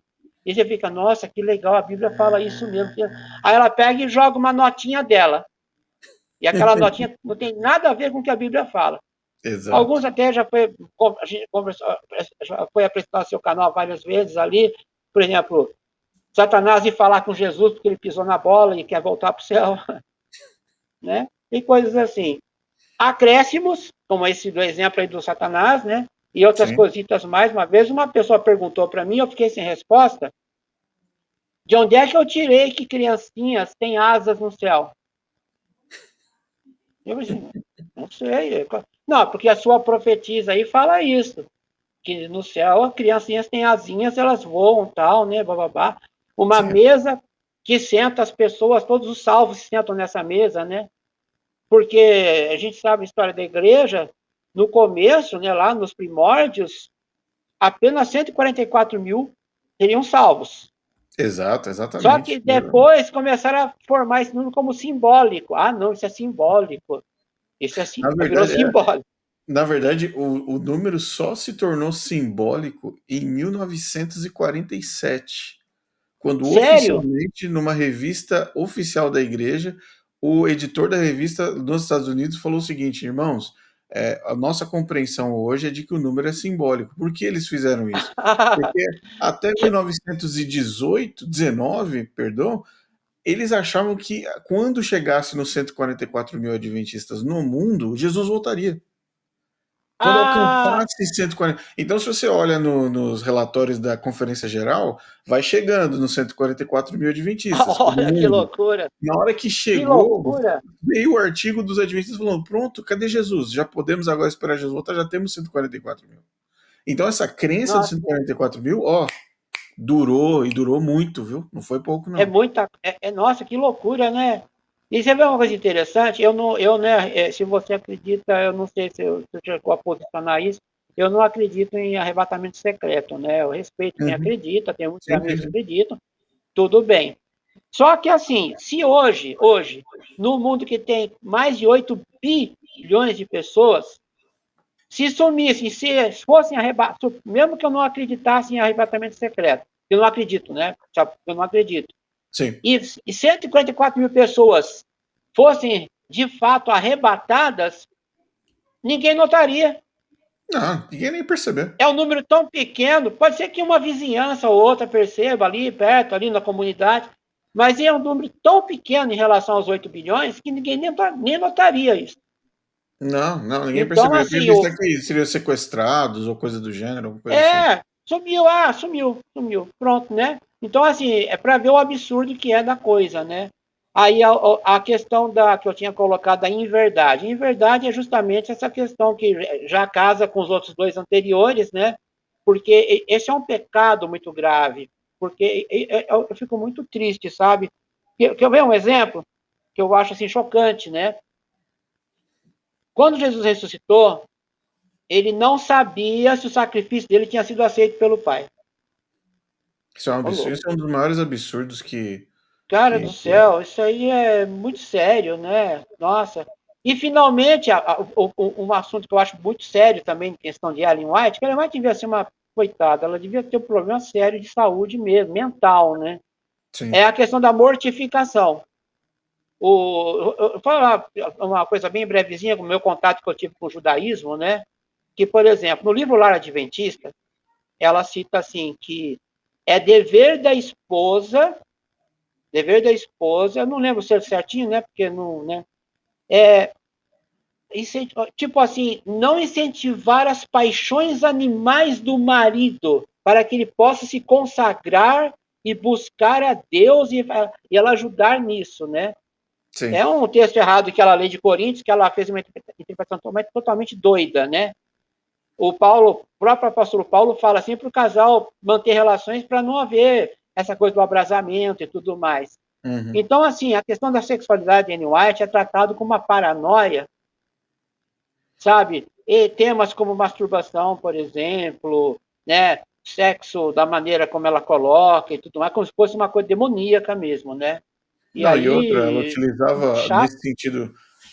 e você fica, nossa, que legal, a Bíblia fala isso mesmo. Aí ela pega e joga uma notinha dela. E aquela notinha não tem nada a ver com o que a Bíblia fala. Exato. Alguns até a gente conversou, já foi apresentar seu canal várias vezes ali, por exemplo, Satanás ir falar com Jesus porque ele pisou na bola e quer voltar para o céu, né? E coisas assim. Acréscimos, como esse do exemplo aí do Satanás, né? E outras Sim. cositas mais. Uma vez uma pessoa perguntou para mim, eu fiquei sem resposta, de onde é que eu tirei que criancinhas têm asas no céu? Eu disse, não sei. Não, porque a sua profetisa aí fala isso, que no céu as criancinhas têm asinhas, elas voam, tal, né, bababá. Uma Sim. mesa que senta as pessoas, todos os salvos sentam nessa mesa, né? Porque a gente sabe a história da igreja, no começo, né, lá nos primórdios, apenas 144 mil seriam salvos. Exato, Só que exatamente. depois começaram a formar esse número como simbólico. Ah, não, isso é simbólico. Isso Na virou verdade, simbólico. na verdade, o número só se tornou simbólico em 1947, quando Sério? oficialmente, numa revista oficial da igreja, o editor da revista nos Estados Unidos falou o seguinte, irmãos, a nossa compreensão hoje é de que o número é simbólico. Por que eles fizeram isso? Porque até 1918, 19, perdão, eles achavam que quando chegasse nos 144 mil adventistas no mundo, Jesus voltaria. Quando Ah, alcançasse 140. Então, se você olha nos relatórios da Conferência Geral, vai chegando nos 144 mil adventistas no olha que mundo. loucura. Na hora que Que chegou, loucura. veio o artigo dos adventistas falando: pronto, cadê Jesus? Já podemos agora esperar Jesus voltar, já temos 144 mil. Então, essa crença dos Nossa, 144 mil, ó, durou e durou muito, viu? Não foi pouco, é não. muita. Nossa, que loucura, né? E você vê uma coisa interessante, eu, né, se você acredita, eu não sei se eu chegou a posicionar isso, eu não acredito em arrebatamento secreto, né? Eu respeito quem Uhum. acredita, tem muitos Sim, sim, amigos que sim. acreditam, tudo bem. Só que assim, se hoje, no mundo que tem mais de 8 bilhões de pessoas, se sumissem, se fossem arrebatados, mesmo que eu não acreditasse em arrebatamento secreto, eu não acredito, né? Eu não acredito. Sim. E 144 mil pessoas fossem de fato arrebatadas, ninguém notaria. Não, ninguém nem perceber. É um número tão pequeno, pode ser que uma vizinhança ou outra perceba ali perto, ali na comunidade, mas é um número tão pequeno em relação aos 8 bilhões que ninguém nem notaria isso. Não, não, ninguém Então, percebeu. Eu tinha assim, visto aqui seriam sequestrados ou coisa do gênero, alguma coisa assim. sumiu, pronto, né? Então, assim, é para ver o absurdo que é da coisa, né? Aí a questão que eu tinha colocado a inverdade. Inverdade é justamente essa questão que já casa com os outros dois anteriores, né? Porque esse é um pecado muito grave. Porque eu fico muito triste, sabe? Quer eu ver um exemplo que eu acho assim chocante, né? Quando Jesus ressuscitou, ele não sabia se o sacrifício dele tinha sido aceito pelo Pai. Isso é um Ô, absurdo, louco. isso é um dos maiores absurdos Cara do que... céu, isso aí é muito sério, né? Nossa. E, finalmente, um assunto que eu acho muito sério também, em questão de Ellen White, que Ellen White devia ser uma coitada, ela devia ter um problema sério de saúde mesmo, mental, né? É Sim. a questão da mortificação. Vou falar uma coisa bem brevezinha, com o meu contato que eu tive com o judaísmo, né? Que, por exemplo, no livro Lar Adventista, ela cita assim que é dever da esposa, eu não lembro ser certinho, né? Porque não, né? É, tipo assim, não incentivar as paixões animais do marido para que ele possa se consagrar e buscar a Deus e ela ajudar nisso, né? Sim. É um texto errado que ela lê de Coríntios, que ela fez uma interpretação totalmente doida, né? O próprio apóstolo Paulo fala assim para o casal manter relações para não haver essa coisa do abrasamento e tudo mais. Uhum. Então, assim, a questão da sexualidade em White é tratado como uma paranoia, sabe? E temas como masturbação, por exemplo, né? Sexo da maneira como ela coloca e tudo mais, como se fosse uma coisa demoníaca mesmo, né? E Não, e outra, ela aí, muito utilizava chato.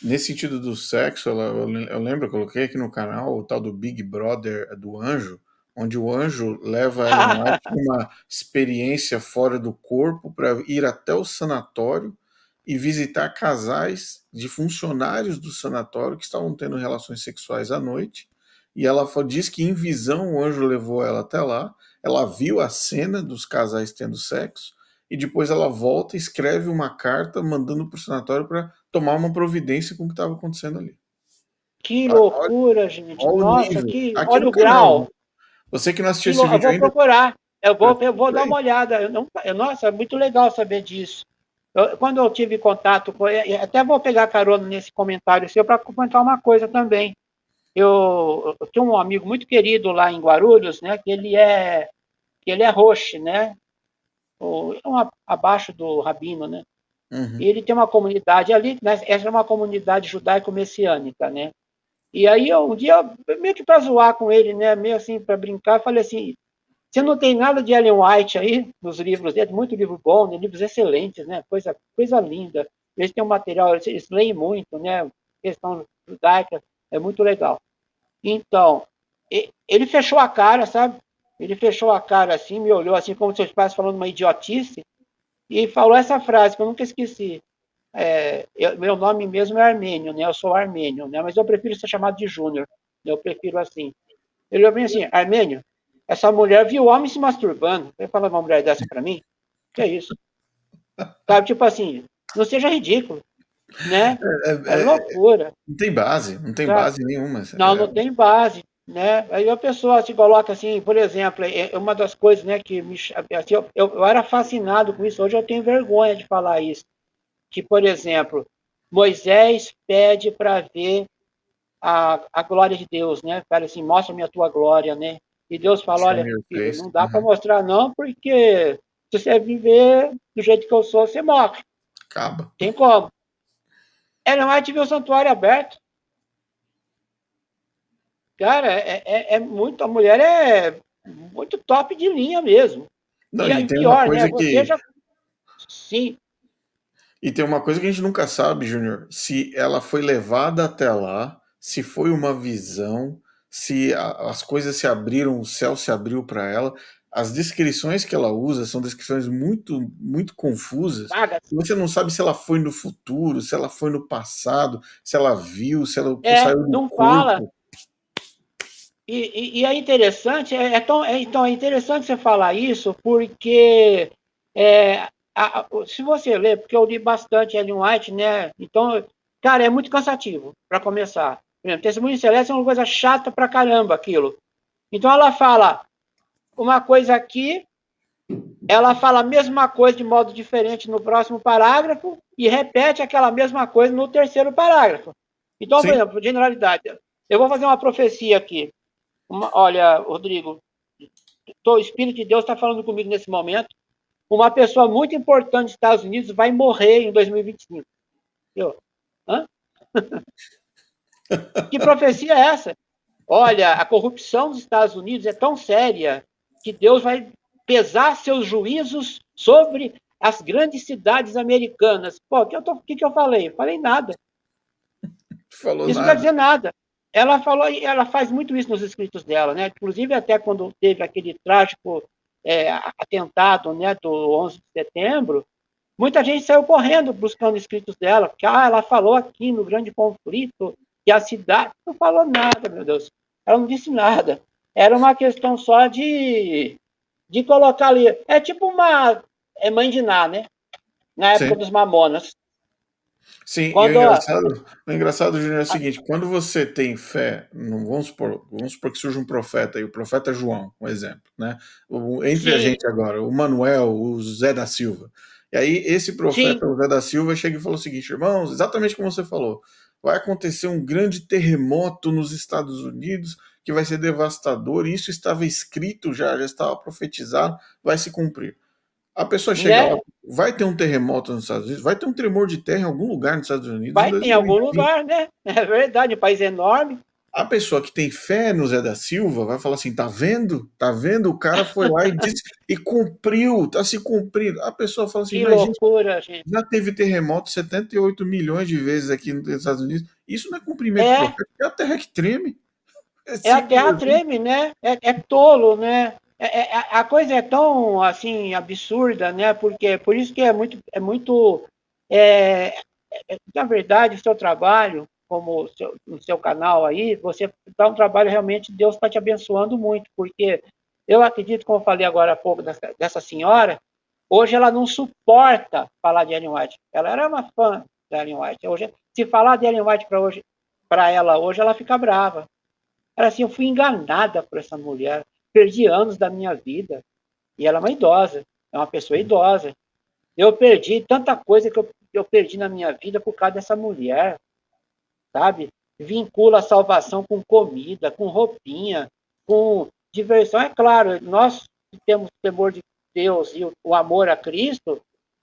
nesse sentido do sexo, eu lembro, eu coloquei aqui no canal o tal do Big Brother do anjo, onde o anjo leva a Ellen White numa experiência fora do corpo para ir até o sanatório e visitar casais de funcionários do sanatório que estavam tendo relações sexuais à noite. E ela diz que em visão o anjo levou ela até lá, ela viu a cena dos casais tendo sexo e depois ela volta e escreve uma carta mandando para o sanatório para tomar uma providência com o que estava acontecendo ali. Que Olha, loucura, gente. olha o Nossa, nível. que Aqui olha no o canal. grau. Você que não assistiu esse Eu vídeo vou ainda, procurar. Eu vou dar bem. uma olhada. Nossa, é muito legal saber disso. Quando eu tive contato com ele, até vou pegar carona nesse comentário seu para comentar uma coisa também. Eu tenho um amigo muito querido lá em Guarulhos, né? Que ele é roxe, né? Abaixo do rabino, né? E Uhum. ele tem uma comunidade ali, né? Essa é uma comunidade judaico-messiânica, né? E aí um dia, meio que para zoar com ele, né? Meio assim para brincar, falei assim: você não tem nada de Ellen White aí nos livros dele, muito livro bom, né? Livros excelentes, né? Coisa linda. Eles têm um material, eles leem muito, né? Questão judaica, é muito legal. Então, ele fechou a cara, sabe? Ele fechou a cara assim, me olhou assim, como se eu estivesse falando uma idiotice, e falou essa frase que eu nunca esqueci. Meu nome mesmo é Armênio, né? Eu sou armênio, né? Mas eu prefiro ser chamado de Júnior. Eu prefiro assim. Ele olhou bem assim: Armênio, essa mulher viu homem se masturbando. Vai falar uma mulher dessa para mim? Que é isso? Sabe, tipo assim, não seja ridículo, né? É loucura, Não tem base, não tem sabe? base nenhuma. Não tem base, né? Aí a pessoa se coloca assim, por exemplo, é uma das coisas, né, que assim, eu era fascinado com isso. Hoje eu tenho vergonha de falar isso. Que, por exemplo, Moisés pede para ver a glória de Deus, né? Fala assim, mostra-me a tua glória, né? E Deus fala, Show olha, me your filho, face. não dá para Uhum. mostrar não, porque se você viver do jeito que eu sou, você morre. Acaba. Tem como. Ela vai te ver o santuário aberto. Cara, muito, a mulher é muito top de linha mesmo. Não, E e aí, tem uma pior, né? coisa Você que já. Sim. E tem uma coisa que a gente nunca sabe, Júnior, se ela foi levada até lá, se foi uma visão, se as coisas se abriram, o céu se abriu para ela. As descrições que ela usa são descrições muito, muito confusas. Vagas. Você não sabe se ela foi no futuro, se ela foi no passado, se ela viu, se ela saiu do Não fala. corpo. E é interessante, então é interessante você falar isso, porque se você ler, porque eu li bastante Ellen White, né? Então, cara, é muito cansativo, para começar. Por exemplo, Testemunho Celeste é uma coisa chata pra caramba aquilo. Então ela fala uma coisa aqui, ela fala a mesma coisa de modo diferente no próximo parágrafo e repete aquela mesma coisa no terceiro parágrafo. Então, por Sim, exemplo, generalidade. Eu vou fazer uma profecia aqui. Olha, Rodrigo, o Espírito de Deus está falando comigo nesse momento. Uma pessoa muito importante dos Estados Unidos vai morrer em 2025. Eu, hã? Que profecia é essa? Olha, a corrupção dos Estados Unidos é tão séria que Deus vai pesar seus juízos sobre as grandes cidades americanas. Pô, o que eu falei? Falei nada. falou Isso não quer nada. dizer nada. ela falou, ela faz muito isso nos escritos dela, né? Inclusive até quando teve aquele trágico atentado, né, do 11 de setembro, muita gente saiu correndo buscando escritos dela, porque ela falou aqui no grande conflito que a cidade não falou nada, meu Deus. Ela não disse nada. Era uma questão só de colocar ali. É tipo uma mãe de Ná, né? Na época Sim. dos Mamonas. Sim, e Quando o engraçado, Júnior, é o seguinte: quando você tem fé, não, vamos supor que surge um profeta, e o profeta João, um exemplo, né? Entre a sim, gente agora, o Manuel, o Zé da Silva. E aí, esse sim, profeta, o Zé da Silva, chega e fala o seguinte: irmãos, exatamente como você falou, vai acontecer um grande terremoto nos Estados Unidos que vai ser devastador, e isso estava escrito já estava profetizado, vai se cumprir. A pessoa chega lá, né? vai ter um terremoto nos Estados Unidos, vai ter um tremor de terra em algum lugar nos Estados Unidos em Vai ter em algum 2020. lugar, né? É verdade, um país enorme. A pessoa que tem fé no Zé da Silva vai falar assim: tá vendo? Tá vendo? O cara foi lá e disse e cumpriu, tá se cumprindo. A pessoa fala assim: Que mas gente, loucura, gente. já teve terremoto 78 milhões de vezes aqui nos Estados Unidos. Isso não é cumprimento É, profético, é a terra que treme. É a simples terra assim. treme, né? É tolo, né? A coisa é tão assim absurda, né? Porque por isso que é, na verdade, o seu trabalho, como no seu canal aí, você dá um trabalho realmente, Deus está te abençoando muito, porque eu acredito, como eu falei agora há pouco dessa senhora, hoje ela não suporta falar de Ellen White. Ela era uma fã da Ellen White. Hoje, se falar de Ellen White para ela hoje, ela fica brava. Ela assim, eu fui enganada por essa mulher, perdi anos da minha vida. E ela é uma idosa, é uma pessoa idosa. Eu perdi tanta coisa que eu perdi na minha vida por causa dessa mulher, sabe? Vincula a salvação com comida, com roupinha, com diversão. É claro, nós que temos temor de Deus e o amor a Cristo,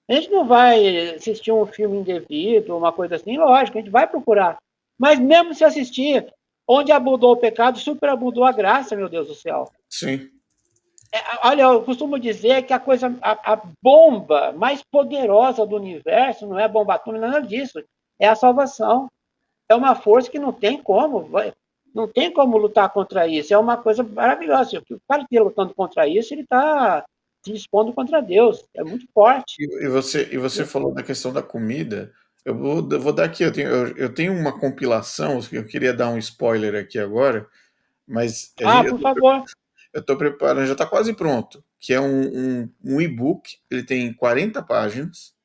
a gente não vai assistir um filme indevido, uma coisa assim, lógico, a gente vai procurar. Mas mesmo se assistir, onde abundou o pecado, superabundou a graça, meu Deus do céu. Sim. Olha, eu costumo dizer que a bomba mais poderosa do universo não é a bomba atômica, nada disso. É a salvação. É uma força que não tem como lutar contra isso. É uma coisa maravilhosa. O cara que está lutando contra isso, ele está se expondo contra Deus. É muito forte. E você falou da questão da comida. Eu vou dar aqui, eu tenho uma compilação, que eu queria dar um spoiler aqui agora, mas Ah, por favor. eu estou preparando, já está quase pronto, que é um e-book, ele tem 40 páginas,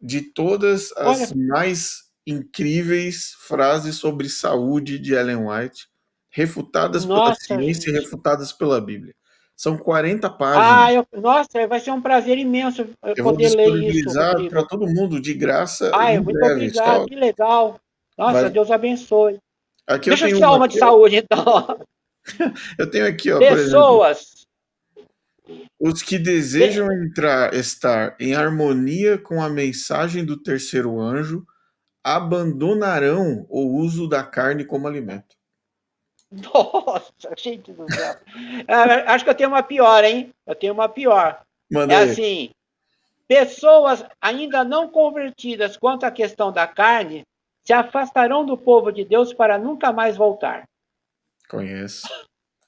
de todas as Olha, mais incríveis frases sobre saúde de Ellen White, refutadas pela nossa, ciência e gente. refutadas pela Bíblia. São 40 páginas. Ah, nossa, vai ser um prazer imenso Eu vou poder ler isso, disponibilizar para Rodrigo. todo mundo de graça Ai, em muito breve. obrigado, Só que legal. Nossa, vai. Deus abençoe. Aqui eu Deixa eu tenho te dar uma uma de aqui, ó. saúde, então. Eu tenho aqui, ó, por exemplo, Pessoas. os que desejam estar em harmonia com a mensagem do terceiro anjo abandonarão o uso da carne como alimento. Nossa, gente do céu. Acho que eu tenho uma pior, hein? Eu tenho uma pior. É Manda aí. assim: pessoas ainda não convertidas quanto à questão da carne se afastarão do povo de Deus para nunca mais voltar. Conheço,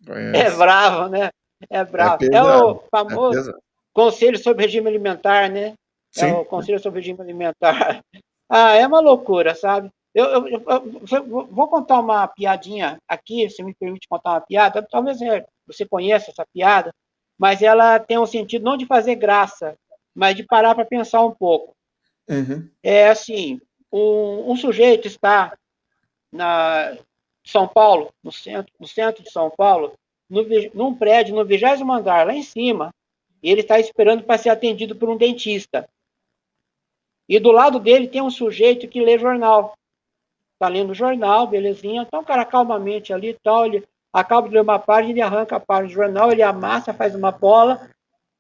É conheço. bravo, né? É É bravo. É pesado, o é famoso pesado. Conselho sobre Regime Alimentar, né? É o Sim. Conselho sobre Regime Alimentar. Ah, é uma loucura, sabe? Eu vou contar uma piadinha aqui, se me permite contar uma piada. Talvez você conheça essa piada, mas ela tem um sentido não de fazer graça, mas de parar para pensar um pouco. Uhum. É assim, um sujeito está na São Paulo, no centro de São Paulo, num prédio, no 20º andar, lá em cima, e ele está esperando para ser atendido por um dentista. E do lado dele tem um sujeito que lê jornal. Está lendo o jornal, belezinha. Então o cara calmamente ali e tal, ele acaba de ler uma página, ele arranca a página do jornal, ele amassa, faz uma bola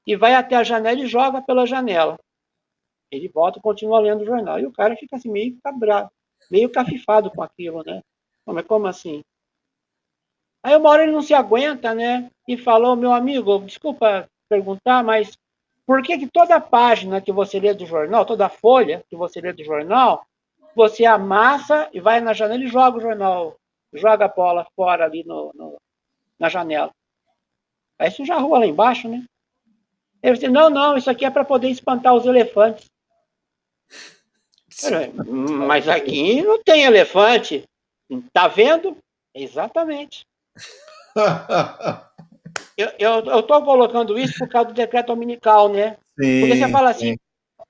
e vai até a janela e joga pela janela. Ele volta e continua lendo o jornal. E o cara fica assim, meio cabrado, meio cafifado com aquilo, né? Mas como assim? Aí uma hora ele não se aguenta, né? E falou, meu amigo, desculpa perguntar, mas por que que toda página que você lê do jornal, toda folha que você lê do jornal, você amassa e vai na janela e joga o jornal? joga a bola fora ali na janela. Aí suja a rua lá embaixo, né? Ele disse, não, isso aqui é para poder espantar os elefantes. Mas aqui não tem elefante. Tá vendo? Exatamente. Eu estou colocando isso por causa do decreto dominical, né? Porque você Sim, fala sim. assim,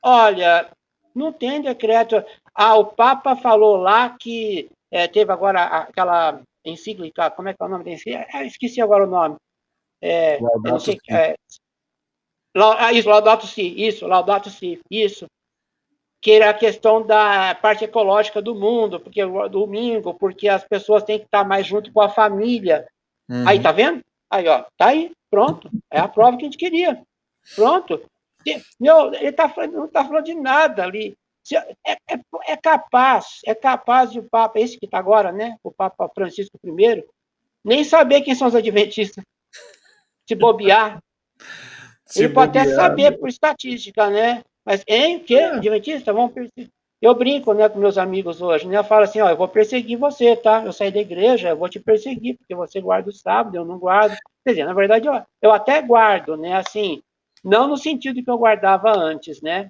olha, não tem decreto. O Papa falou lá que teve agora aquela encíclica, como é que é o nome da encíclica? Esqueci agora o nome. Eu não Laudato sei. Si. Laudato Si, isso. Que era a questão da parte ecológica do mundo, porque o domingo, porque as pessoas têm que estar mais junto com a família. Aí, tá Uhum. vendo? Aí, ó, tá aí, pronto. É a prova que a gente queria. Pronto. Meu, ele não está falando de nada ali. É capaz de o Papa, esse que está agora, né? O Papa Francisco I, nem saber quem são os adventistas. Se bobear. Se Ele pode até bobear. saber por estatística, né? Mas em que? É. Adventista? Vamos perseguir. Eu brinco, né, com meus amigos hoje, né? Eu falo assim, ó, eu vou perseguir você, tá? Eu saí da igreja, eu vou te perseguir, porque você guarda o sábado, eu não guardo. Quer dizer, na verdade, eu até guardo, né? Assim, não no sentido que eu guardava antes, né?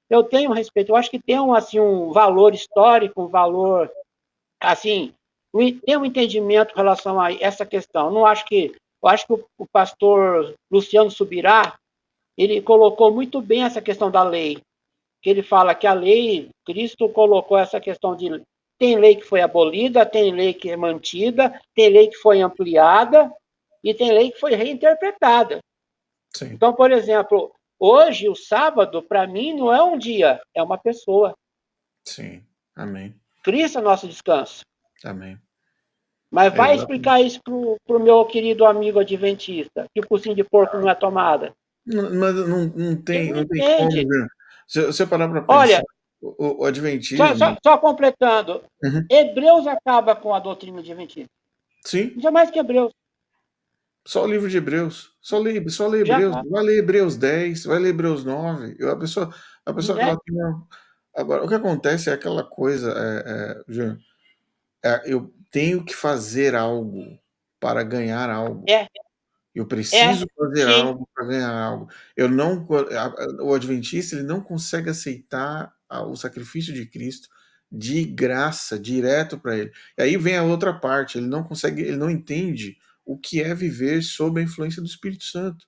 Eu tenho respeito, eu acho que tem assim, um valor histórico, um valor, assim, tem um entendimento em relação a essa questão. Eu acho que o pastor Luciano Subirá, ele colocou muito bem essa questão da lei, que ele fala que a lei, Cristo colocou essa questão de tem lei que foi abolida, tem lei que é mantida, tem lei que foi ampliada e tem lei que foi reinterpretada. Sim, Então, por exemplo, hoje o sábado para mim não é um dia, é uma pessoa. sim. Amém. Cristo é nosso descanso. Amém. Mas vai explicar Exatamente. isso para o meu querido amigo adventista, que o focinho de porco não é tomada. Mas não Ele tem, não não tem como, entende. né? Se você parar para Olha, pensar, o Adventismo. só completando, Uhum. Hebreus acaba com a doutrina adventista. Sim, Jamais que Hebreus. só o livro de Hebreus. Só lê Já Hebreus. acaba, Vai ler Hebreus 10, vai ler Hebreus 9. A pessoa né? fala que não. Agora, o que acontece é aquela coisa, Jean, eu tenho que fazer algo para ganhar algo. É, Eu é, preciso fazer sim. algo para ganhar algo. Eu não, o adventista ele não consegue aceitar o sacrifício de Cristo de graça, direto para ele. E aí vem a outra parte, ele não consegue, ele não entende o que é viver sob a influência do Espírito Santo,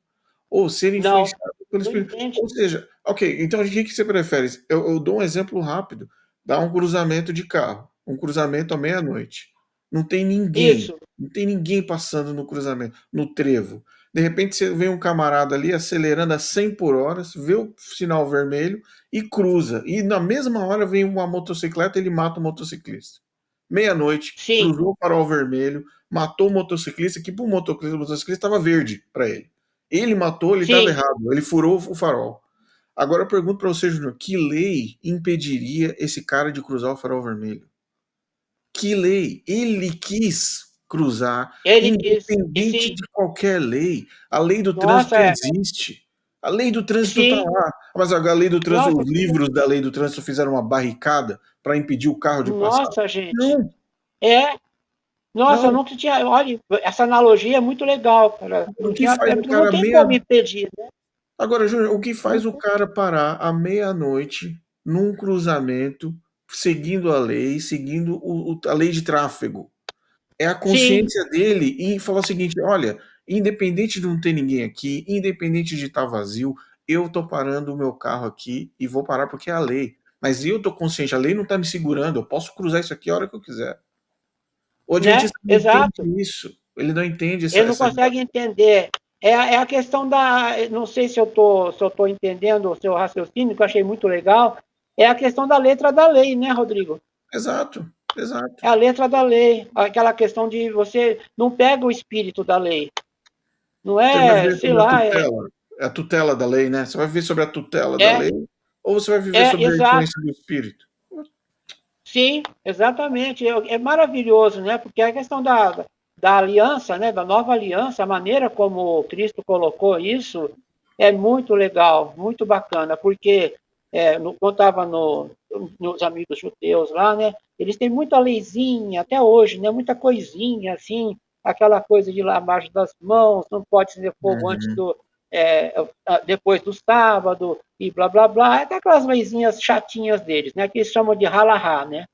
ou ser Não, influenciado pelo não Espírito. entende. Ou seja, ok, então o que você prefere? Eu dou um exemplo rápido. Dá um cruzamento de carro, um cruzamento à meia-noite. Não tem ninguém, Isso, não tem ninguém passando no cruzamento, no trevo. De repente você vê um camarada ali acelerando a 100 por hora, vê o sinal vermelho e cruza. E na mesma hora vem uma motocicleta e ele mata o motociclista. Meia-noite, sim, cruzou o farol vermelho, matou o motociclista, que para o motociclista estava verde para ele. Ele matou, ele estava sim. errado, ele furou o farol. Agora eu pergunto para você, Júnior, que lei impediria esse cara de cruzar o farol vermelho? Que lei? Ele quis cruzar, Ele quis. E independente sim, de qualquer lei. A lei do nossa, trânsito existe. A lei do trânsito está sim, lá. Mas a lei do trânsito, nossa, os livros da lei do trânsito fizeram uma barricada para impedir o carro de passar? nossa, gente. Não, É, nossa, eu não. nunca tinha. Olha, essa analogia é muito legal, cara. O Não que tinha, faz o porque não cara tem meia. como impedir, né? Agora, Júnior, o que Não faz o tem. cara parar à meia-noite num cruzamento, seguindo a lei, seguindo a lei de tráfego? É a Sim, consciência dele em falar o seguinte: olha, independente de não ter ninguém aqui, independente de estar vazio, eu tô parando o meu carro aqui e vou parar porque é a lei. Mas eu tô consciente, a lei não tá me segurando, eu posso cruzar isso aqui a hora que eu quiser. O né? Adventista não entende Exato. isso. Ele não entende essa, Ele não essa... consegue entender. É a questão da. Não sei se eu tô entendendo o seu raciocínio, que eu achei muito legal. É a questão da letra da lei, né, Rodrigo? Exato, exato. É a letra da lei. Aquela questão de você não pega o espírito da lei. Não Você vai é, viver sei sobre a lá, tutela, a tutela da lei, né? Você vai viver sobre a tutela da é, lei ou você vai viver sobre a exato. influência do Espírito? Sim, exatamente. É maravilhoso, né? Porque a questão da aliança, né? Da nova aliança, a maneira como Cristo colocou isso é muito legal, muito bacana, porque quando estava nos amigos judeus lá, né? Eles têm muita leizinha até hoje, né? Muita coisinha assim, aquela coisa de lavagem das mãos, não pode acender fogo antes Uhum. depois do sábado e blá blá blá, até aquelas leizinhas chatinhas deles, né? Que eles chamam de halahá, né?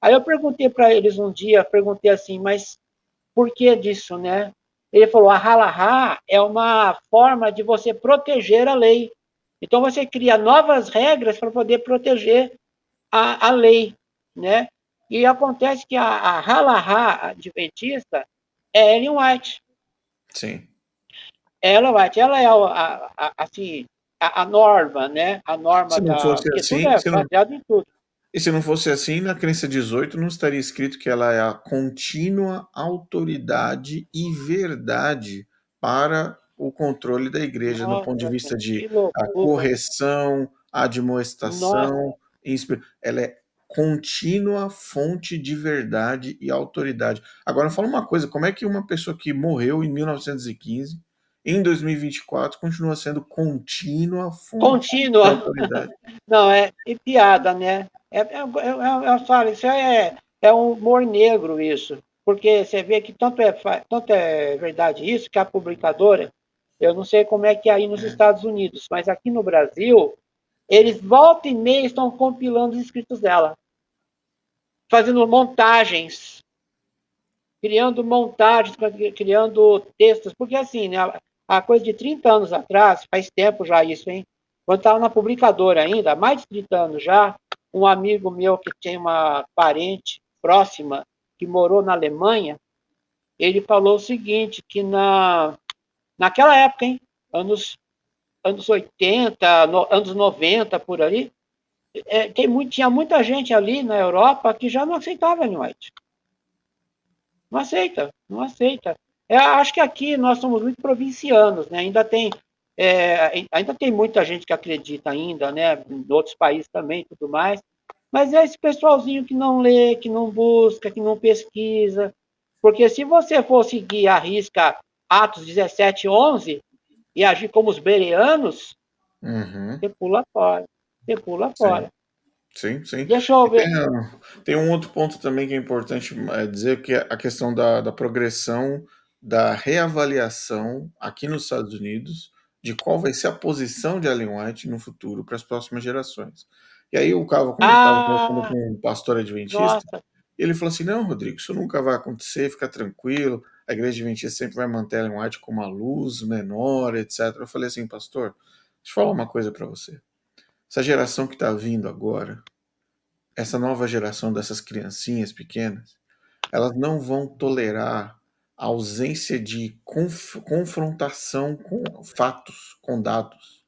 Aí eu perguntei para eles um dia, perguntei assim, mas por que disso, né? Ele falou, a halahá é uma forma de você proteger a lei. Então você cria novas regras para poder proteger a lei, né? E acontece que a halahá adventista é Ellen White. Sim. Ela é assim, a norma, né? A norma Se não da. fosse Porque tudo assim, é baseado em tudo. e se não fosse assim, na crença 18 não estaria escrito que ela é a contínua autoridade e verdade para o controle da igreja, no ponto de Nossa, vista de que a loucura. correção, Nossa, admoestação, ela é contínua fonte de verdade e autoridade. Agora, fala uma coisa, como é que uma pessoa que morreu em 1915, em 2024, continua sendo contínua fonte de contínua. autoridade? Não, é piada, né? Eu falo, isso é um humor negro, isso. Porque você vê que tanto é verdade isso, que a publicadora, eu não sei como é que é aí nos Estados Unidos, mas aqui no Brasil, eles volta e meia estão compilando os escritos dela, fazendo montagens, criando textos, porque assim, né, a coisa de 30 anos atrás, faz tempo já isso, hein? Quando estava na publicadora ainda, há mais de 30 anos já, um amigo meu que tem uma parente próxima, que morou na Alemanha, ele falou o seguinte, que naquela época, hein, anos 80, anos 90, por ali, tinha muita gente ali na Europa que já não aceitava Ellen White. Não aceita, não aceita. Acho que aqui nós somos muito provincianos, né? Ainda tem muita gente que acredita ainda, né? Em outros países também, tudo mais. Mas é esse pessoalzinho que não lê, que não busca, que não pesquisa. Porque se você for seguir a risca Atos 17:11 e agir como os bereanos, Uhum. você pula fora. Você pula Sim. fora. Sim, sim. Deixa eu E ver. tem um outro ponto também que é importante dizer, que é a questão da progressão, da reavaliação aqui nos Estados Unidos, de qual vai ser a posição de Ellen White no futuro para as próximas gerações. E aí o Cavo, como eu estava conversando Ah, com um pastor adventista, nossa, ele falou assim, não, Rodrigo, isso nunca vai acontecer, fica tranquilo, a igreja adventista sempre vai manter Ellen White como uma luz menor, etc. Eu falei assim, pastor, deixa eu falar uma coisa para você. Essa geração que está vindo agora, essa nova geração dessas criancinhas pequenas, elas não vão tolerar a ausência de confrontação com fatos, com dados.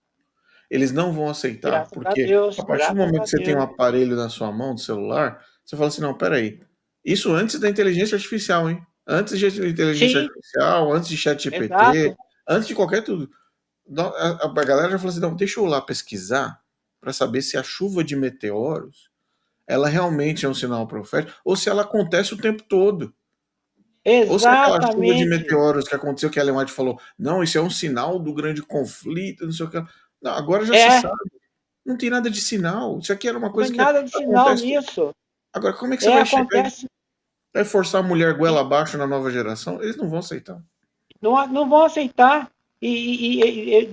Eles não vão aceitar, graças a porque a Deus, partir do graças momento a que você tem um Deus. aparelho na sua mão, do celular, você fala assim, não, peraí, isso antes da inteligência artificial, hein? Antes de inteligência Sim, artificial, antes de chat GPT, exato. antes de qualquer tudo. A galera já falou assim, não, deixa eu lá pesquisar para saber se a chuva de meteoros ela realmente é um sinal profético, ou se ela acontece o tempo todo. Ou se é aquela chuva de Exatamente. meteoros que aconteceu, que a Ellen White falou, não, isso é um sinal do grande conflito, não sei o que. Não, agora já se É, sabe. Não tem nada de sinal. Isso aqui era uma não tem coisa que nada de sinal acontece. nisso. Agora, como é que você vai chegar e Acontece. vai forçar a mulher goela E abaixo na nova geração? Eles não vão aceitar. não vão aceitar. E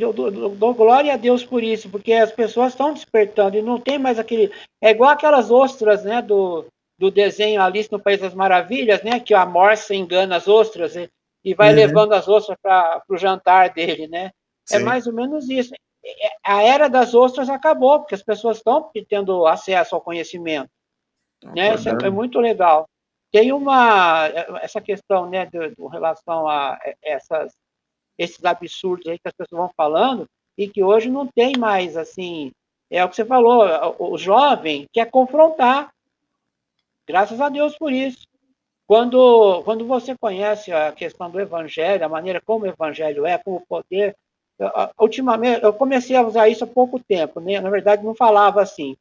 eu dou glória a Deus por isso, porque as pessoas estão despertando e não tem mais aquele. É igual aquelas ostras, né, do desenho Alice no País das Maravilhas, né, que a Morsa engana as ostras e vai Uhum. levando as ostras para o jantar dele, né? É Sim, mais ou menos isso. A era das ostras acabou, porque as pessoas estão tendo acesso ao conhecimento, estão né? Isso é acordando. muito legal. Tem essa questão, né, com relação a esses absurdos aí que as pessoas vão falando e que hoje não tem mais, assim, é o que você falou, o jovem quer confrontar, graças a Deus por isso. Quando você conhece a questão do evangelho, a maneira como o evangelho é, como o poder, ultimamente, eu comecei a usar isso há pouco tempo, né? Na verdade não falava assim.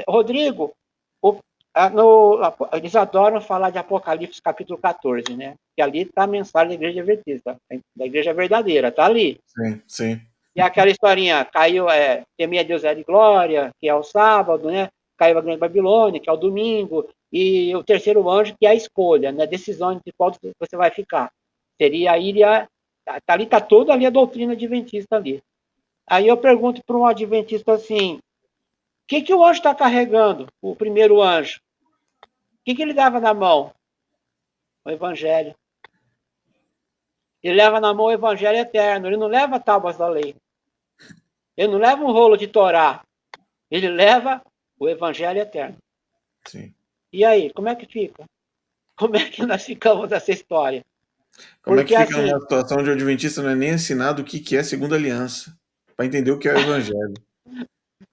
Rodrigo, o, eles adoram falar de Apocalipse capítulo 14, né? Que ali está a mensagem da igreja adventista, da igreja verdadeira, está ali. Sim, sim. E aquela historinha, caiu, temer a Deus é de glória, que é o sábado, né? Caiu a grande Babilônia, que é o domingo, e o terceiro anjo, que é a escolha, né? Decisão entre qual você vai ficar. Seria a ilha, ali está toda ali a doutrina adventista ali. Aí eu pergunto para um adventista assim, o que o anjo está carregando, o primeiro anjo? O que ele dava na mão? O evangelho. Ele leva na mão o evangelho eterno, ele não leva tábuas da lei. Ele não leva um rolo de Torá, ele leva o evangelho eterno. Sim. E aí, como é que fica? Como é que nós ficamos nessa história? Como é Porque que fica assim, numa situação onde o adventista não é nem ensinado o que é segunda aliança, para entender o que é o evangelho?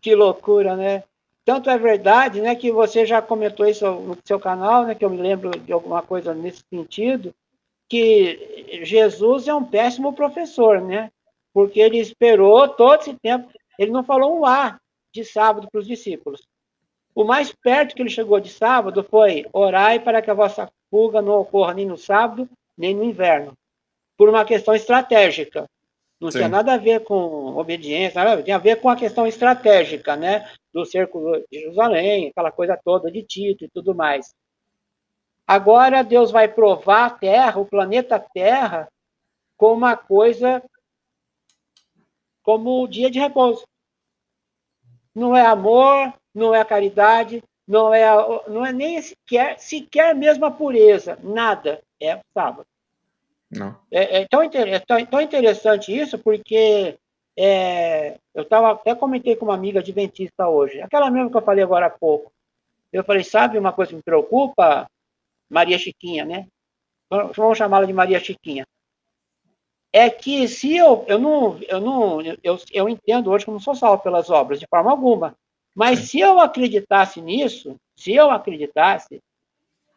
que loucura, né? Tanto é verdade, né, que você já comentou isso no seu canal, né, que eu me lembro de alguma coisa nesse sentido, que Jesus é um péssimo professor, né? Porque ele esperou todo esse tempo, ele não falou um A de sábado para os discípulos. O mais perto que ele chegou de sábado foi: orai para que a vossa fuga não ocorra nem no sábado, nem no inverno, por uma questão estratégica. Não tinha Sim. nada a ver com obediência, nada, tinha a ver com a questão estratégica, né? Do cerco de Jerusalém, aquela coisa toda de Tito e tudo mais. Agora Deus vai provar a Terra, o planeta Terra, com uma coisa como o dia de repouso. Não é amor, não é caridade, não é nem sequer mesmo a pureza, nada. É o sábado. Não. Tão interessante isso, porque até comentei com uma amiga adventista hoje, aquela mesmo que eu falei agora há pouco. Eu falei, sabe uma coisa que me preocupa? Maria Chiquinha, né? Vamos chamá-la de Maria Chiquinha. É que se eu entendo hoje que eu não sou salvo pelas obras, de forma alguma. Mas Sim. se eu acreditasse nisso,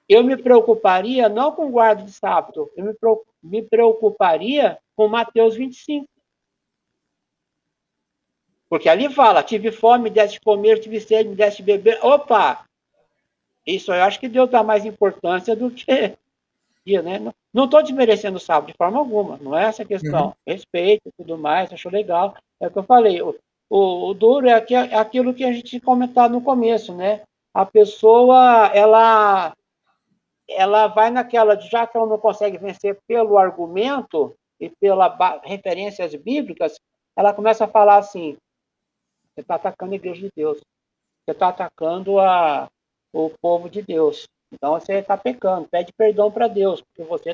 eu me preocuparia não com guarda de sábado, eu me preocuparia com Mateus 25. Porque ali fala, tive fome, me deste de comer, tive sede, me deste de beber. Opa! Isso eu acho que Deus dá mais importância do que dia, né? Não estou desmerecendo o sábado de forma alguma, não é essa a questão. Uhum. Respeito e tudo mais, acho legal. É o que eu falei. O duro é aquilo que a gente comentava no começo, né? A pessoa, ela vai naquela, já que ela não consegue vencer pelo argumento e pelas referências bíblicas, ela começa a falar assim: você está atacando a igreja de Deus, você está atacando o povo de Deus. Então você está pecando, pede perdão para Deus, porque você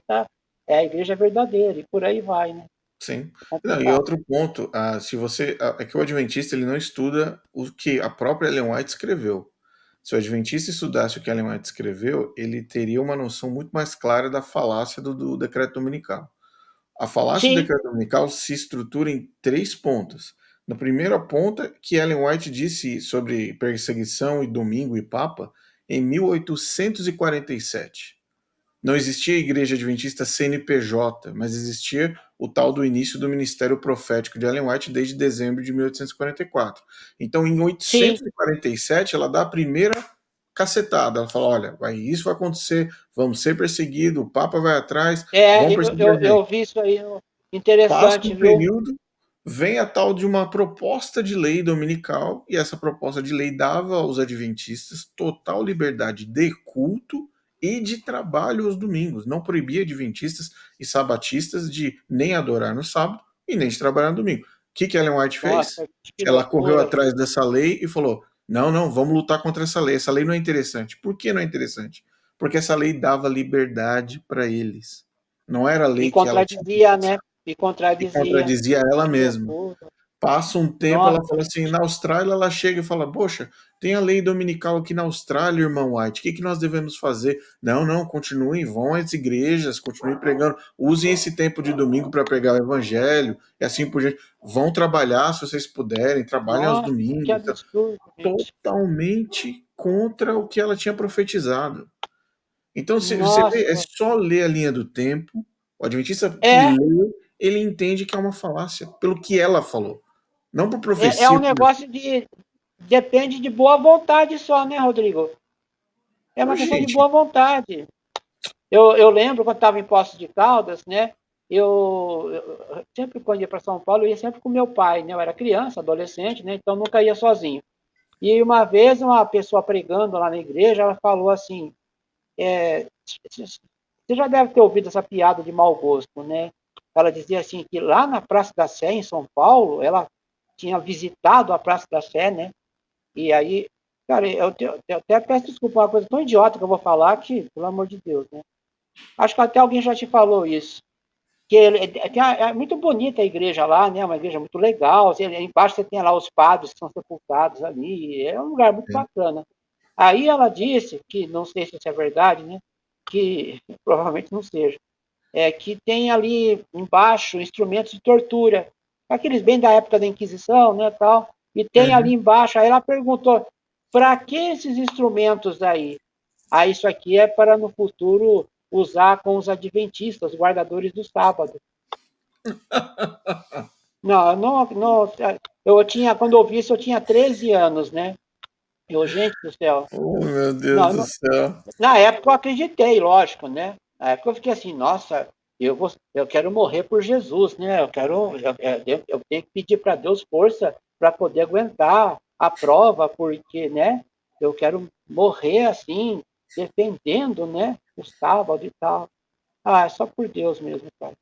é a igreja verdadeira, e por aí vai, né? Sim. É Não, e complicado. outro ponto, se você, é que o adventista ele não estuda o que a própria Ellen White escreveu. Se o adventista estudasse o que Ellen White escreveu, ele teria uma noção muito mais clara da falácia do decreto dominical. A falácia do Sim, decreto dominical se estrutura em três pontas. Na primeira ponta, que Ellen White disse sobre perseguição e domingo e papa em 1847. Não existia a Igreja Adventista CNPJ, mas existia o tal do início do ministério profético de Ellen White desde dezembro de 1844. Então, em sim. 847, ela dá a primeira cacetada. Ela fala: olha, isso vai acontecer, vamos ser perseguidos, o Papa vai atrás, vão perseguir a Eu gente. vi isso aí, Passa interessante, um viu? período, vem a tal de uma proposta de lei dominical, e essa proposta de lei dava aos adventistas total liberdade de culto e de trabalho aos domingos. Não proibia adventistas e sabatistas de nem adorar no sábado e nem de trabalhar no domingo. O que Ellen White fez? Nossa, que Ela correu loucura, atrás gente. dessa lei e falou: não, não, vamos lutar contra essa lei. Essa lei não é interessante. Por que não é interessante? Porque essa lei dava liberdade para eles. Não era a E lei que ela tinha que contradizia, né? passar, E e contradizia. contradizia ela Que mesma. loucura. Passa um tempo, ela Nossa, fala assim, na Austrália ela chega e fala, poxa, tem a lei dominical aqui na Austrália, irmão White, o que nós devemos fazer? Não, não, continuem, vão às igrejas, continuem pregando, usem esse tempo de domingo para pregar o evangelho, e assim por diante. Vão trabalhar se vocês puderem, trabalhem aos nossa, que domingos. Tá? absurdo, gente. Totalmente contra o que ela tinha profetizado. Então, você vê, é Nossa. só ler a linha do tempo. O adventista que É, lê, ele entende que é uma falácia, pelo que ela falou. Não por é um profecia. negócio de. Depende de boa vontade só, né, Rodrigo? É Ô, uma questão de gente, boa vontade. Eu lembro quando estava em Poços de Caldas, né? eu sempre, quando ia para São Paulo, eu ia sempre com meu pai, né? Eu era criança, adolescente, né? Então nunca ia sozinho. E uma vez, uma pessoa pregando lá na igreja, ela falou assim: você já deve ter ouvido essa piada de mau gosto, né? Ela dizia assim que lá na Praça da Sé, em São Paulo, ela tinha visitado a Praça da Sé, né? E aí, cara, eu até peço desculpa, uma coisa tão idiota que eu vou falar que, pelo amor de Deus, né? Acho que até alguém já te falou isso. Que é muito bonita a igreja lá, né? Uma igreja muito legal. Embaixo você tem lá os padres que são sepultados ali. É um lugar muito É. bacana. Aí ela disse, que não sei se isso é verdade, né? Que provavelmente não seja, que tem ali embaixo instrumentos de tortura, aqueles bem da época da Inquisição, né, tal. E tem ali Uhum. embaixo, aí ela perguntou, para que esses instrumentos aí? Ah, isso aqui é para no futuro usar com os adventistas, os guardadores do sábado. Não, não, não, eu tinha, quando eu ouvi isso, eu tinha 13 anos, né? Eu, gente do céu. Oh, meu Deus Não, do não, céu. na época eu acreditei, lógico, né? Na época eu fiquei assim, nossa, eu quero morrer por Jesus, né? Eu tenho que pedir para Deus força para poder aguentar a prova, porque, né? Eu quero morrer assim, defendendo, né? O sábado e tal. Ah, é só por Deus mesmo, cara.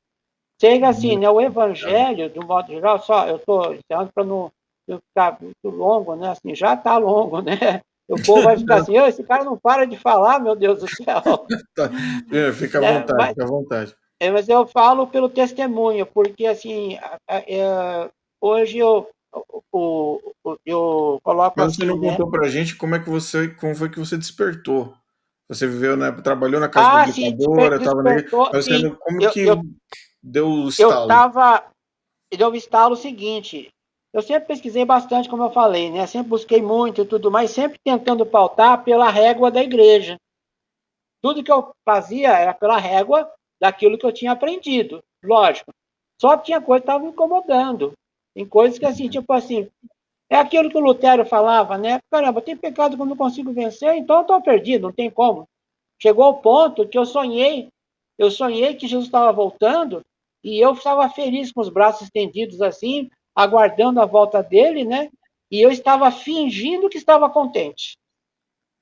Chega assim, né? O evangelho, de um modo geral, só eu estou encerrando para não ficar muito longo, né? Assim, já está longo, né? O povo vai ficar assim, esse cara não para de falar, meu Deus do céu. Tá. Fica à Né? vontade, fica à vontade. Mas eu falo pelo testemunho, porque assim, hoje eu coloco Mas você assim, não né? contou pra gente como foi que você despertou. Você viveu, né, trabalhou na casa da Ah, sim, educadora, estava na despertou, mas você sim. não, como Eu, que eu, deu o eu estalo? tava, eu instalo o seguinte, eu sempre pesquisei bastante, como eu falei, né? Sempre busquei muito e tudo mais, sempre tentando pautar pela régua da igreja. Tudo que eu fazia era pela régua daquilo que eu tinha aprendido, lógico. Só que tinha coisa que estava me incomodando. Tem coisas que, assim, tipo assim, é aquilo que o Lutero falava, né? Caramba, tem pecado que eu não consigo vencer, então eu estou perdido, não tem como. Chegou ao ponto que eu sonhei que Jesus estava voltando e eu estava feliz com os braços estendidos assim, aguardando a volta dele, né? E eu estava fingindo que estava contente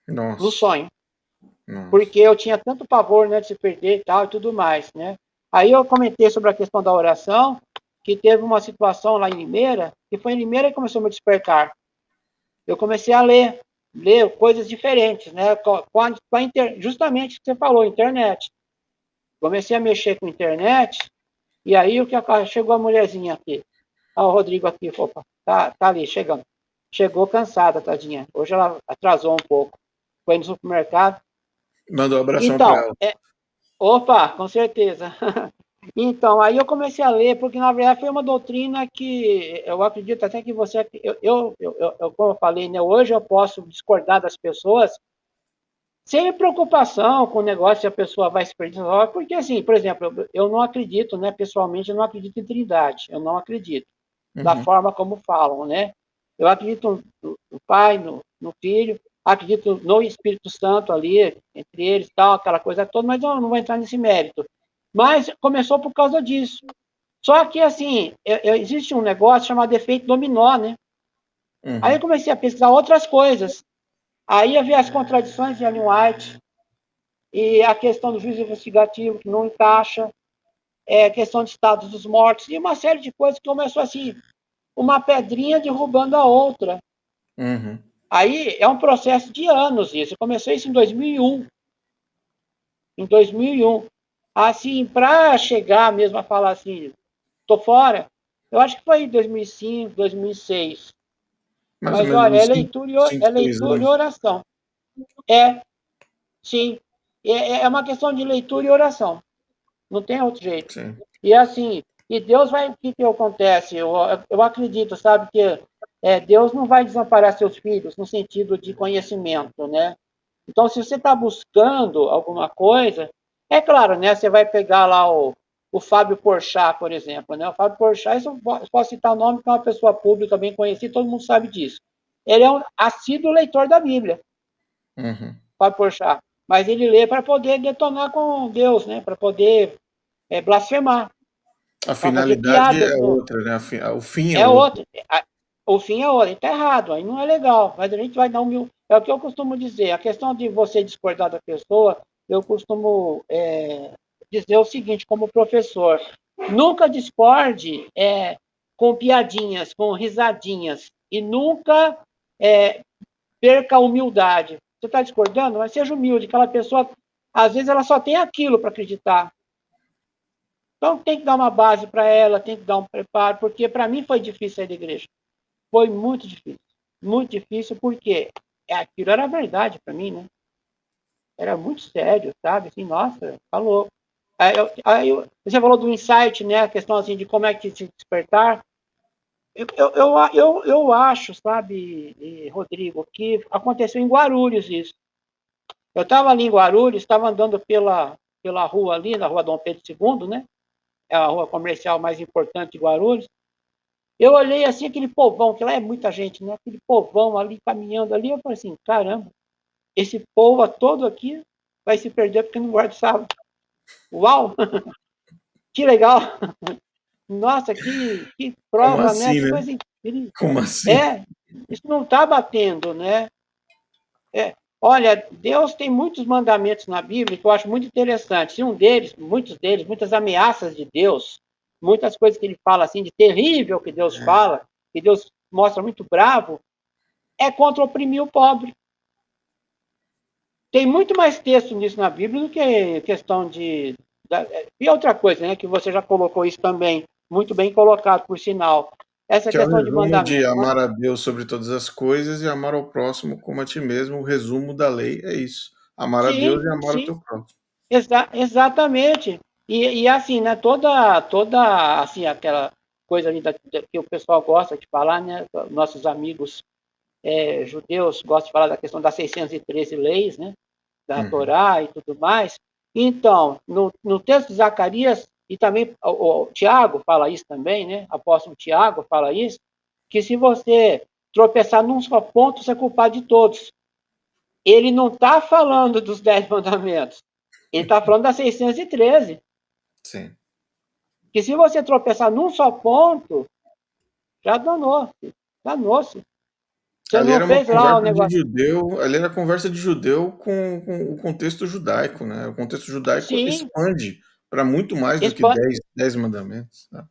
no Nossa, sonho, nossa. porque eu tinha tanto pavor, né, de se perder e tal e tudo mais, né? Aí eu comentei sobre a questão da oração, que teve uma situação lá em Limeira, que foi em Limeira que começou a me despertar. Eu comecei a ler coisas diferentes, né? Justamente o que você falou, internet. Comecei a mexer com a internet, e aí o que chegou a mulherzinha aqui. Ah, o Rodrigo aqui, opa, tá ali, chegando. Chegou cansada, tadinha. Hoje ela atrasou um pouco. Foi no supermercado. Mandou um abração pra Então, ela. opa, com certeza. Então, aí eu comecei a ler, porque na verdade foi uma doutrina que eu acredito até que você. Como eu falei, né, hoje eu posso discordar das pessoas sem preocupação com o negócio se a pessoa vai se perder, porque assim, por exemplo, eu não acredito, né, pessoalmente, eu não acredito em trindade, eu não acredito, da Uhum. forma como falam, né? Eu acredito no Pai, no Filho, acredito no Espírito Santo ali, entre eles, tal, aquela coisa toda, mas eu não vou entrar nesse mérito. Mas começou por causa disso. Só que, assim, existe um negócio chamado efeito dominó, né? Aí eu Uhum. comecei a pesquisar outras coisas. Aí havia as contradições de Ellen White, e a questão do juízo investigativo que não encaixa, a questão de estados dos mortos, e uma série de coisas que começou assim, uma pedrinha derrubando a outra. Uhum. Aí é um processo de anos isso. Eu comecei isso em 2001. Em 2001. Assim, para chegar mesmo a falar assim, tô fora, eu acho que foi em 2005, 2006. Mais ou Mas menos olha, uns 5, é 6 leitura e anos. oração. É, sim. É uma questão de leitura e oração. Não tem outro jeito. Sim. E assim, e Deus vai, o que, que acontece? Eu acredito, sabe, que Deus não vai desamparar seus filhos no sentido de conhecimento, né? Então, se você está buscando alguma coisa, é claro, né? Você vai pegar lá o Fábio Porchat, por exemplo, né? O Fábio Porchat, eu posso citar o nome, que é uma pessoa pública bem conhecida, todo mundo sabe disso. Ele é um assíduo leitor da Bíblia, Uhum. Fábio Porchat, mas ele lê para poder detonar com Deus, né? Para poder blasfemar. A para fazer finalidade piadas é no. outra, né? O fim é É outro. outro. O fim é outro. Está errado, aí não é legal. Mas a gente vai dar um mil. É o que eu costumo dizer. A questão de você discordar da pessoa, eu costumo dizer o seguinte, como professor: nunca discorde com piadinhas, com risadinhas, e nunca é, perca a humildade. Você está discordando? Mas seja humilde. Aquela pessoa, às vezes, ela só tem aquilo para acreditar. Então, tem que dar uma base para ela, tem que dar um preparo, porque para mim foi difícil sair da igreja. Foi muito difícil. Muito difícil, porque aquilo era verdade para mim, né? Era muito sério, sabe? Assim, nossa, tá louco. Você falou do insight, né? A questão assim de como é que se despertar. Eu acho, sabe, Rodrigo, que aconteceu em Guarulhos isso. Eu estava ali em Guarulhos, estava andando pela rua ali, na rua Dom Pedro II, né? É a rua comercial mais importante de Guarulhos. Eu olhei assim aquele povão, que lá é muita gente, né? Aquele povão ali caminhando ali, eu falei assim, caramba, esse povo todo aqui vai se perder porque não guarda o sábado. Uau, que legal! Nossa, que Como prova, né? assim, Que né? coisa incrível. Como assim? É, isso não está batendo, né? Olha, Deus tem muitos mandamentos na Bíblia que eu acho muito interessante. E um deles, muitos deles, muitas ameaças de Deus, muitas coisas que ele fala assim de terrível que Deus fala, que Deus mostra muito bravo, é contra oprimir o pobre. Tem muito mais texto nisso na Bíblia do que questão de. E outra coisa, né, que você já colocou isso também, muito bem colocado, por sinal. Essa Que é o questão de resumo de mandamento. amar a Deus sobre todas as coisas e amar ao próximo como a ti mesmo. O resumo da lei é isso. Amar a Deus Sim, e amar o sim, teu próximo. exatamente. E assim, né, toda assim, aquela coisa ali que o pessoal gosta de falar, né, nossos amigos judeus gostam de falar da questão das 613 leis, né, da Uhum. Torá e tudo mais. Então, no texto de Zacarias, e também o Tiago fala isso também, né? O apóstolo Tiago fala isso, que se você tropeçar num só ponto, você é culpado de todos. Ele não está falando dos 10 mandamentos, ele está falando das 613. Sim. Que se você tropeçar num só ponto, já danou. Danou-se. Você Ali não era uma fez lá o conversa de negócio. judeu, ali era conversa de judeu com o contexto judaico, né? O contexto judaico Sim, expande para muito mais do que expande. dez mandamentos. Né?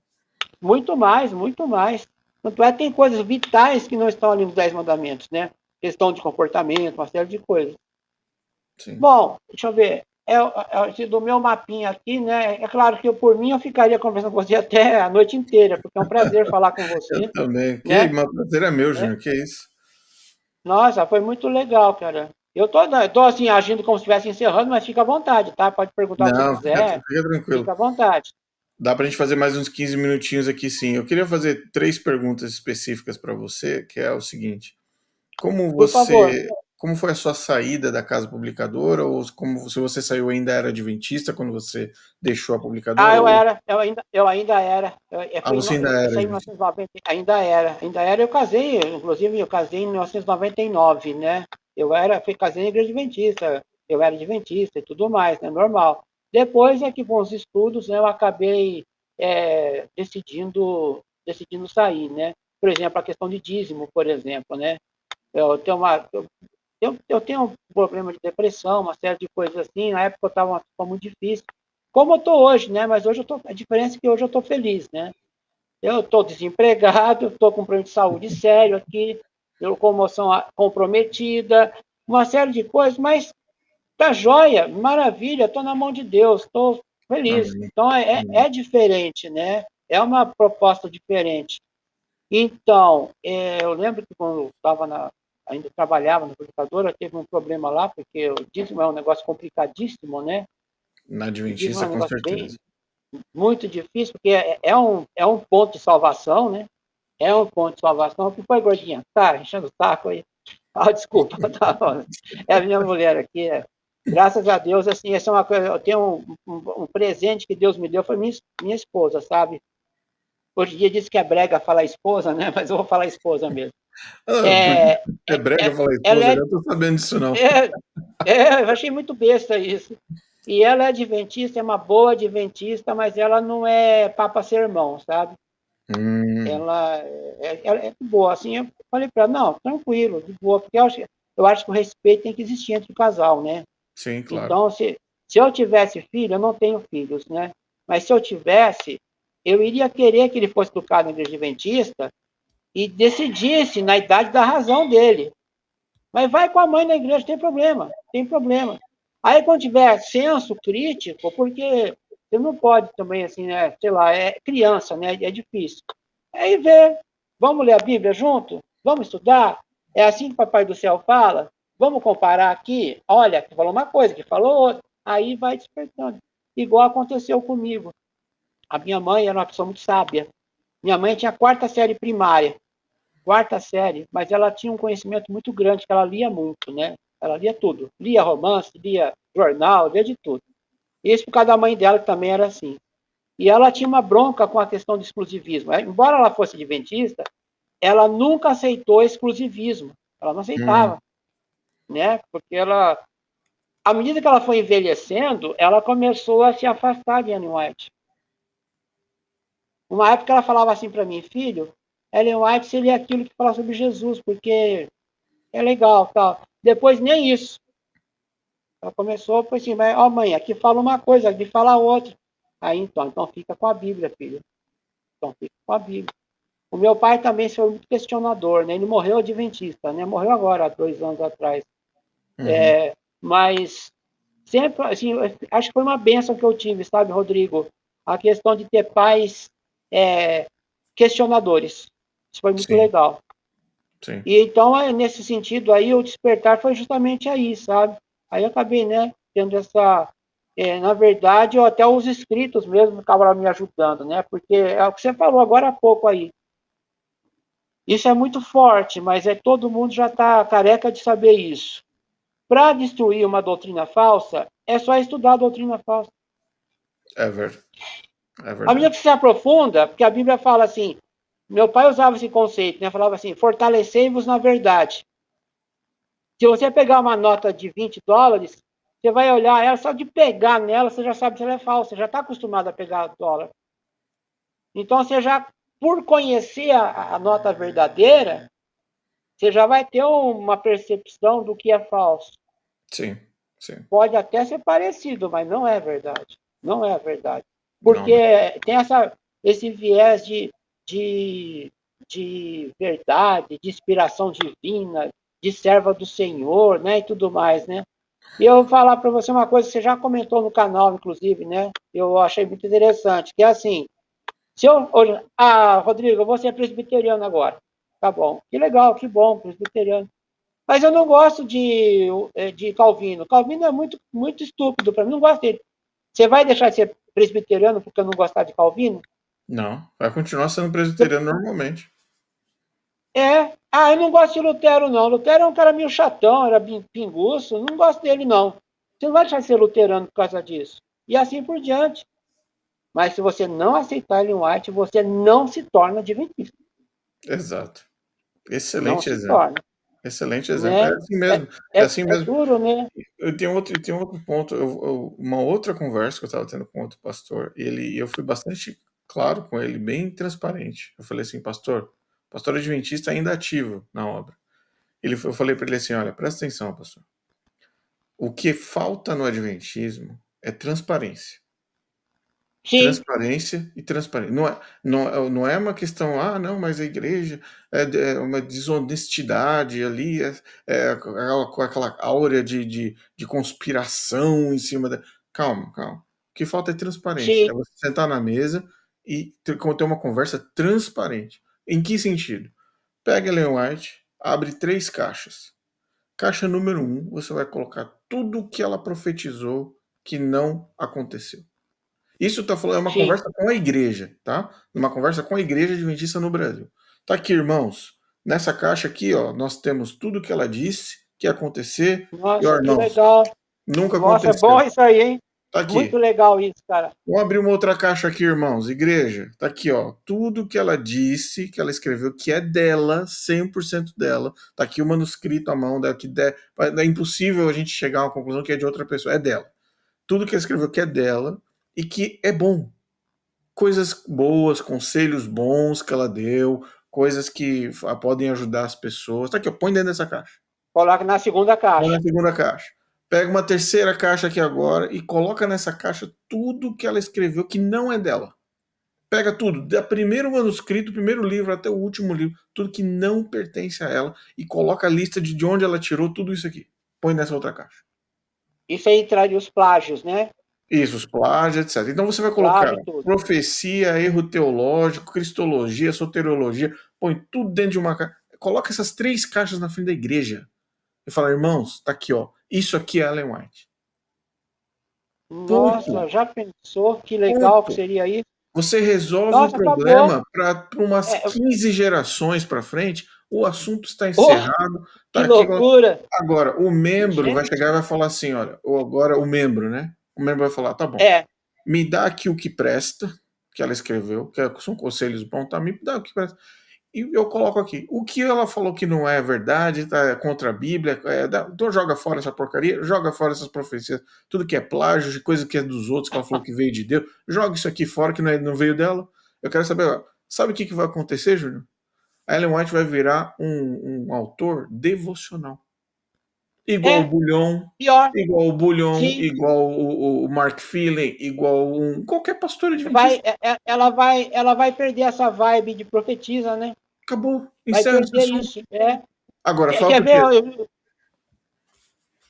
Muito mais, muito mais. Tanto é que tem coisas vitais que não estão ali nos 10 mandamentos, né? Questão de comportamento, uma série de coisas. Sim. Bom, deixa eu ver. Do meu mapinha aqui, né? É claro que por mim eu ficaria conversando com você até a noite inteira, porque é um prazer falar com Eu você, também. Que né? prazer é meu, É. Júnior. Que isso? Nossa, foi muito legal, cara. Eu tô assim, agindo como se estivesse encerrando, mas fica à vontade, tá? Pode perguntar o que você Não, quiser, fica tranquilo. fica à vontade. Dá para a gente fazer mais uns 15 minutinhos aqui, sim. Eu queria fazer três perguntas específicas para você, que é o seguinte: como Por favor. como foi a sua saída da casa publicadora, ou como se você saiu ainda era adventista quando você deixou a Ah, publicadora, ou eu ainda era. você ainda Eu era saí em adventista? 1990, ainda era. Eu casei, inclusive eu casei em 1999, né? Casei na igreja adventista, eu era adventista e tudo mais, né? Normal. Depois é que com os estudos, né, eu acabei decidindo sair, né? Por exemplo, a questão de dízimo, por exemplo, né? Eu tenho um problema de depressão, uma série de coisas assim. Na época eu estava uma situação muito difícil, como eu estou hoje, né? Mas hoje a diferença é que hoje eu estou feliz, né? Eu estou desempregado, estou com um problema de saúde sério aqui, locomoção comprometida, uma série de coisas, mas tá joia, maravilha, estou na mão de Deus, estou feliz. Amém. Então Amém. é diferente, né? É uma proposta diferente. Então, eu lembro que quando eu ainda trabalhava na computadora, teve um problema lá, porque o dízimo é um negócio complicadíssimo, né? Na O dízimo é adventista, um com negócio certeza. bem muito difícil, porque é um ponto de salvação, né? É um ponto de salvação. O que foi, gordinha? Tá enchendo o saco aí. Ah, desculpa, tá, é a minha mulher aqui. Graças a Deus, assim, essa é uma coisa. Eu tenho um presente que Deus me deu, foi minha esposa, sabe? Hoje em dia diz que é brega falar esposa, né? Mas eu vou falar esposa mesmo. Ah, É, é brega falar ela esposa, eu não tô sabendo disso, não. é, eu achei muito besta isso. E ela é adventista, é uma boa adventista, mas ela não é papa sermão, sabe? Hum, Ela é boa. Assim, eu falei para ela, não, tranquilo, de boa, porque eu acho que o respeito tem que existir entre o casal, né? sim, claro. Então, se eu tivesse filho, eu não tenho filhos, né? Mas se eu tivesse, eu iria querer que ele fosse educado na igreja adventista e decidisse na idade da razão dele. Mas vai com a mãe na igreja, tem problema, tem problema. Aí quando tiver senso crítico, porque você não pode também, assim, né, sei lá, é criança, né, é difícil. Aí vê, vamos ler a Bíblia junto? Vamos estudar? É assim que o Papai do Céu fala? Vamos comparar aqui? Olha, que falou uma coisa, que falou outra. Aí vai despertando. Igual aconteceu comigo. A minha mãe era uma pessoa muito sábia. Minha mãe tinha quarta série primária, quarta série, mas ela tinha um conhecimento muito grande, que ela lia muito, né? Ela lia tudo. Lia romance, lia jornal, lia de tudo. Isso por causa da mãe dela, que também era assim. E ela tinha uma bronca com a questão do exclusivismo. Embora ela fosse adventista, ela nunca aceitou exclusivismo. Ela não aceitava, Hum, né? Porque ela, à medida que ela foi envelhecendo, ela começou a se afastar de Ellen White. Uma época ela falava assim para mim, filho, Ellen White seria aquilo que fala sobre Jesus, porque é legal, tal. Depois nem isso. Ela começou, foi assim, mas, ó mãe, aqui fala uma coisa, aqui fala outra. Aí então fica com a Bíblia, filho. Então fica com a Bíblia. O meu pai também foi muito questionador, né? Ele morreu adventista, né? Morreu agora, há 2 anos atrás. uhum, Mas sempre, assim, acho que foi uma benção que eu tive, sabe, Rodrigo? A questão de ter pais é, questionadores. Isso foi muito sim, legal. sim. E então, nesse sentido aí, o despertar foi justamente aí, sabe? Aí eu acabei, né, tendo essa. Na verdade, até os escritos mesmo acabaram me ajudando, né? Porque é o que você falou agora há pouco aí. Isso é muito forte, mas todo mundo já está careca de saber isso. Para destruir uma doutrina falsa, é só estudar a doutrina falsa. É, é À medida verdade. que se aprofunda, porque a Bíblia fala assim, meu pai usava esse conceito, né? Falava assim, fortalecei-vos na verdade. Se você pegar uma nota de US$ 20, você vai olhar ela, só de pegar nela, você já sabe se ela é falsa, você já está acostumado a pegar dólar. Então, você já, por conhecer a nota verdadeira, você já vai ter uma percepção do que é falso. Sim, sim. Pode até ser parecido, mas não é verdade. Não é verdade. Não, Porque não. tem esse viés de, de verdade, de inspiração divina, de serva do Senhor, né, e tudo mais, né? E eu vou falar para você uma coisa que você já comentou no canal, inclusive, né? Eu achei muito interessante, que é assim, se eu, Rodrigo, você é presbiteriano agora. Tá bom. Que legal, que bom, presbiteriano. Mas eu não gosto de Calvino. Calvino é muito, muito estúpido para mim, não gosto dele. Você vai deixar de ser presbiteriano porque eu não gostar de Calvino? Não, vai continuar sendo presbiteriano normalmente. Eu não gosto de Lutero, não. Lutero é um cara meio chatão, era pinguço, não gosto dele, não. Você não vai deixar de ser luterano por causa disso. E assim por diante. Mas se você não aceitar Ellen White, você não se torna adventista. Exato. Não Excelente se exemplo. torna, Excelente exemplo. É né? assim É, mesmo. É é, assim é mesmo. duro, né? Tem outro ponto. Uma outra conversa que eu estava tendo com outro pastor, eu fui bastante claro com ele, bem transparente. Eu falei assim, pastor adventista ainda ativo na obra. Eu falei para ele assim, olha, presta atenção, pastor. O que falta no adventismo é transparência. Sim, Transparência e transparência. Não é uma questão, não, mas a igreja é uma desonestidade ali, com aquela áurea de conspiração em cima da. Calma, calma. O que falta é transparência. sim, É você sentar na mesa e ter uma conversa transparente. Em que sentido? Pega Ellen White, abre 3 caixas. Caixa número 1, você vai colocar tudo o que ela profetizou que não aconteceu. Isso tá falando, é uma sim. conversa com a igreja, tá? Uma conversa com a igreja adventista no Brasil. Tá aqui, irmãos. Nessa caixa aqui, ó, nós temos tudo que ela disse que ia acontecer. E, ó, Nossa, que irmãos, legal. nunca Nossa, é aconteceu. bom isso aí, hein? Tá Muito aqui. legal isso, cara. Vamos abrir uma outra caixa aqui, irmãos. Igreja, tá aqui, ó. Tudo que ela disse, que ela escreveu, que é dela, 100% dela. Tá aqui o manuscrito à mão dela, é impossível a gente chegar a uma conclusão que é de outra pessoa. É dela. tudo que ela escreveu que é dela e que é bom. Coisas boas, conselhos bons que ela deu, coisas que podem ajudar as pessoas. Tá aqui, ó, põe dentro dessa caixa. Coloca na segunda Põe caixa. na segunda caixa. Pega uma terceira caixa aqui agora e coloca nessa caixa tudo que ela escreveu que não é dela. Pega tudo, do primeiro manuscrito, primeiro livro até o último livro, tudo que não pertence a ela e coloca a lista de onde ela tirou tudo isso aqui. Põe nessa outra caixa. Isso aí entraria os plágios, né? Isso, os plágios, etc. Então você vai colocar Plágio, tudo. profecia, erro teológico, cristologia, soteriologia, põe tudo dentro de uma caixa. Coloca essas 3 caixas na frente da igreja e fala, irmãos, tá aqui, ó. Isso aqui é Ellen White. Ponto. Nossa, já pensou que legal que Ponto. seria isso? Você resolve o Nossa, acabou. problema para umas É, 15 gerações para frente, o assunto está oh, encerrado, tá que aqui. loucura! Agora, o membro vai chegar Gente, e vai falar assim, olha, ou agora o membro, né? O membro vai falar, tá bom, é, me dá aqui o que presta, que ela escreveu, que são conselhos bons, tá? Me dá o que presta. E eu coloco aqui. O que ela falou que não é verdade, tá contra a Bíblia, então joga fora essa porcaria, joga fora essas profecias, tudo que é plágio, de coisa que é dos outros, que ela falou que veio de Deus, joga isso aqui fora que não veio dela. Eu quero saber, ó, sabe o que vai acontecer, Júnior? A Ellen White vai virar um autor devocional. Igual o é, Bullion, pior, igual o Bullion, sim. igual o Mark Phelan, igual qualquer pastor Vai, adventista. ela vai perder essa vibe de profetisa, né? Acabou, Vai encerra esse perder assunto. isso. É. Agora, fala Quer por ver? quê?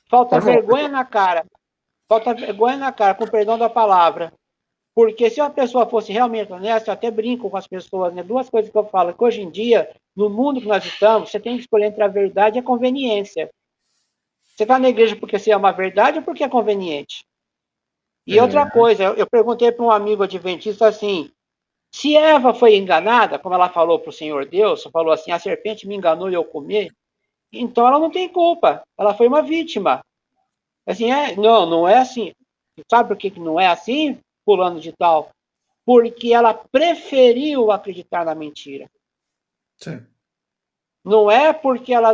Falta Pode falar, vergonha na cara. Falta vergonha na cara, com perdão da palavra. Porque se uma pessoa fosse realmente honesta, eu até brinco com as pessoas, né? Duas coisas que eu falo, que hoje em dia, no mundo que nós estamos, você tem que escolher entre a verdade e a conveniência. Você está na igreja porque você ama a verdade ou porque é conveniente? E É, outra coisa, eu perguntei para um amigo adventista assim, se Eva foi enganada, como ela falou para o Senhor Deus, falou assim, a serpente me enganou e eu comi, então ela não tem culpa, ela foi uma vítima. Assim, não, não é assim. Sabe por que não é assim, fulano de tal? Porque ela preferiu acreditar na mentira. sim. Não é porque ela